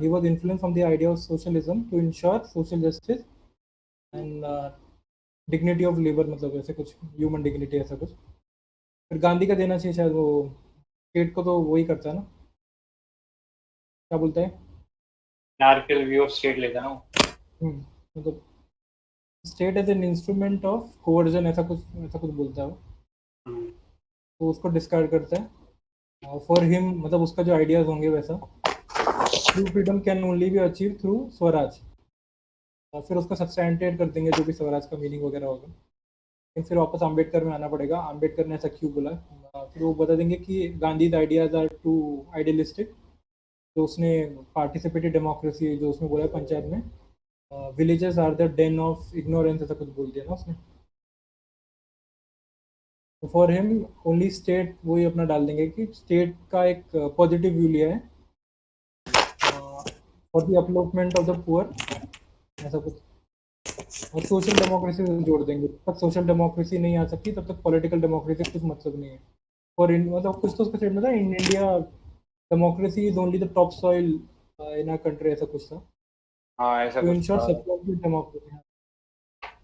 he was influenced from the idea of socialism to ensure social justice and dignity of labor, मतलब ऐसे कुछ human dignity ऐसा कुछ। फिर गांधी का देना चाहिए शायद, वो स्टेट को तो वही करता है ना, क्या बोलता है? anarchical व्यू ऑफ स्टेट लेता ना मतलब state as an instrument of conversion, ऐसा कुछ बोलता है वो, तो उसको डिस्कार्ड करता है। फॉर हिम, मतलब उसका जो आइडियाज होंगे वैसा, true freedom can only be achieve through Swaraj. फिर उसको सब्सटेंटिएट कर देंगे जो भी स्वराज का मीनिंग वगैरह होगा। फिर वापस अम्बेडकर में आना पड़ेगा, अम्बेडकर ने ऐसा क्यों बोला। फिर वो बता देंगे कि Gandhi ideas are too idealistic, जो उसने पार्टिसिपेटिव डेमोक्रेसी जो उसमें बोला है पंचायत में, villages are the den of ignorance, ऐसा कुछ बोल दिया ना उसने। तो फॉर हिम ओनली स्टेट, वही अपना डाल देंगे कि स्टेट का एक पॉजिटिव व्यू लिया है for the upliftment of the poor, ऐसा कुछ। और सोशल डेमोक्रेसी जोड़ देंगे, तब तक सोशल डेमोक्रेसी नहीं आ सकती तब तक पॉलिटिकल डेमोक्रेसी कुछ मतलब नहीं है। और मतलब कुछ तो उसका स्टेटमेंट था, in India democracy is only the top soil in our country, ऐसा कुछ था। हाँ ऐसा टू कुछ इंश्योर था। सपोर्ट डेमोक्रेसी,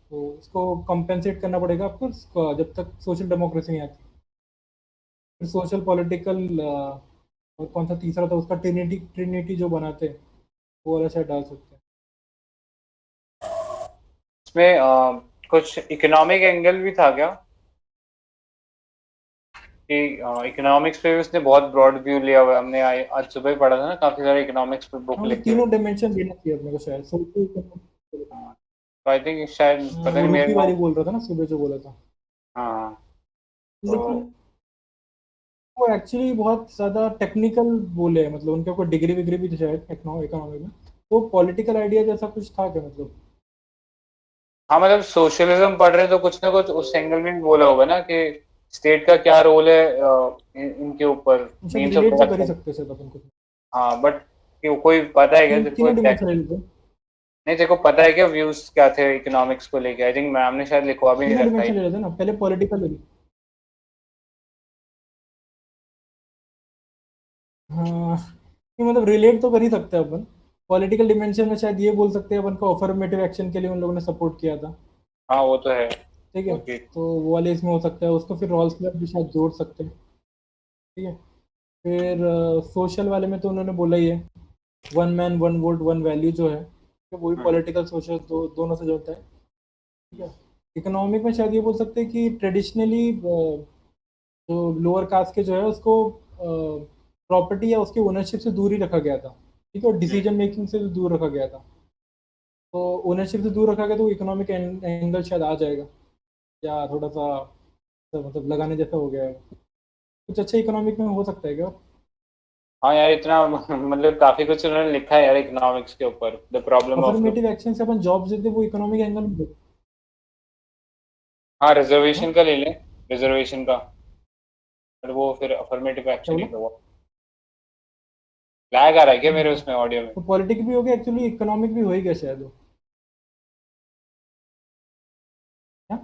तो इसको कंपेंसेट करना पड़ेगा आपको जब तक सोशल डेमोक्रेसी नहीं आती। फिर सोशल पॉलिटिकल, और कौन सा तीसरा था उसका, ट्रिनिटी जो बनाते हैं वो वाला शायद डाल सकते हैं। इसमें कुछ इकोनॉमिक एंगल भी था क्या, कि इकोनॉमिक्स पे भी उसने बहुत ब्रॉड व्यू लिया हुआ है। हमने आज सुबह ही पढ़ा था ना, काफी सारे इकोनॉमिक्स पे बुक लिखी हुई। तीनों डायमेंशन देना चाहिए अपने को शायद, तो आई थिंक शायद पता नहीं मेरे वाली बोल रहा था ना सुबह जो बोला था। हाँ लेकिन वो एक्चुअली बहुत ज़्यादा टेक्निकल बोले हैं, मतलब उनके कोई डिग्री विग्री भी तो है इकोनॉमी में, तो पॉलिटिकल आइडिया जैसा कुछ था क्या मतलब? हाँ मतलब सोशलिज्म पढ़ रहे हैं तो कुछ ना कुछ उस एंगल में भी बोला होगा ना कि स्टेट का क्या रोल है इनके ऊपर, शायद मीन्स ऑफ रिलेट तो कर ही प्रोडक्शन। सकते हैं शायद अपन कुछ। हाँ बट कोई पता है क्या तेरे को तीनों एग्जैक्ट? डिमेंशन ले लेते हैं। नहीं तेरे को पता है क्या व्यूज क्या थे इकोनॉमिक्स को लेके? आई थिंक मैम ने शायद लिखवा भी नहीं तीनों रखा है। डिमेंशन ले लेते हैं ना, पहले पॉलिटिकल ले लेते। हाँ, ये मतलब रिलेट तो कर ही सकते हैं अपन। पॉलिटिकल डिमेंशन में शायद ये बोल सकते हैं अपन को अफर्मेटिव एक्शन के लिए उन लोगों ने सपोर्ट किया था। हाँ वो तो है। ठीक है, ओके। तो वो वाले इसमें हो सकता है, उसको फिर रॉल्स क्लब भी शायद जोड़ सकते हैं। ठीक है, फिर सोशल वाले में तो उन्होंने बोला ही है, one man one vote one value जो है, तो वो भी पॉलिटिकल सोशल दोनों से जोड़ता है। ठीक है, इकोनॉमिक में शायद ये बोल सकते हैं कि ट्रेडिशनली जो लोअर कास्ट के जो है उसको प्रॉपर्टी या उसकी ओनरशिप से दूर ही रखा गया था। ठीक है, और डिसीजन मेकिंग से भी दूर रखा गया था। तो ओनरशिप से दूर रखा गया तो इकोनॉमिक एंगल शायद आ जाएगा, या थोड़ा सा तो मतलब लगाने जैसा हो गया है। कुछ अच्छा इकोनॉमिक में हो सकता है क्या? हाँ यार इतना मतलब काफी कुछ उन्होंने लिखा है यार इकोनॉमिक्स के ऊपर, the problem of. Affirmative action से अपन जॉब्स देते वो इकोनॉमिक एंगल में हाँ हाँ? रिजर्वेशन का ले लें, रिजर्वेशन का, पर वो फिर अफर्मेटिव क्या एक्शन बोला? ही तो। लैग आ रहा है क्या मेरे हाँ, उसमें ऑडियो में? तो पॉलिटिक भी हो गया एक्चुअली, इकोनॉमिक भी हो ही गया शायद वो। क्या?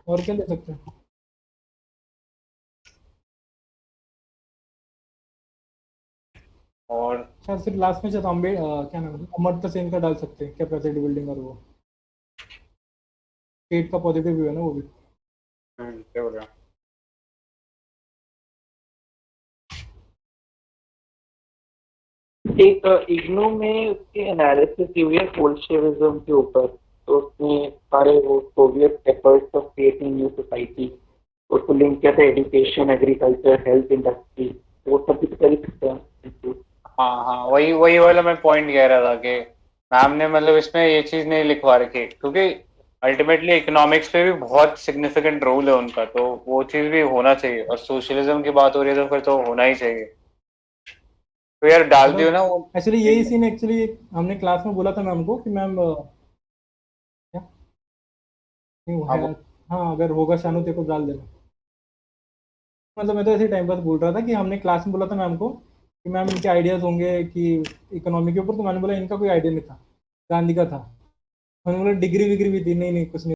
और क्या ले सकते हैं? और शायद फिर लास्ट में शायद क्या नाम है, अमर्त्य सेन का डाल सकते हैं, कैपेसिटी बिल्डिंग, और वो स्टेट का पॉजिटिव व्यू है ना वो भी। क्या बोल रहा हूँ? एक इग्नू में उसकी एनालिसिस की हुई है बोल्शेविज्म के ऊपर, तो उसमें सारे वो Soviet efforts of creating new society, उसको लिंक किया था एजुकेशन, एग्रीकल्चर, हेल्थ, इंडस्ट्री, वो सब भी तो कर ही सकते हैं। हाँ हाँ वही वही वाला मैं पॉइंट कह रहा था कि मैम ने मतलब इसमें ये चीज नहीं लिखवा रखी, क्योंकि अल्टीमेटली इकोनॉमिक्स पे भी बहुत सिग्निफिकेंट रोल है उनका, तो वो चीज भी होना चाहिए, और सोशलिज्म की बात हो रही है तो फिर तो होना ही चाहिए। तो यार डाल दियो मतलब ना वो। एक्चुअली यही सीन एक्चुअली हमने क्लास में बोला था मैम को कि मैम क्या नहीं वो हाँ है। हाँ, अगर होगा शानू तेरे को डाल देना। मतलब मैं तो ऐसे टाइम पास बोल रहा था कि हमने क्लास में बोला था मैम को कि मैम इनके आइडियाज होंगे कि इकोनॉमी के ऊपर, तो मैंने बोला इनका कोई आइडिया नहीं था, गांधी का था। मैंने बोला डिग्री विग्री भी थी, नहीं नहीं कुछ नहीं।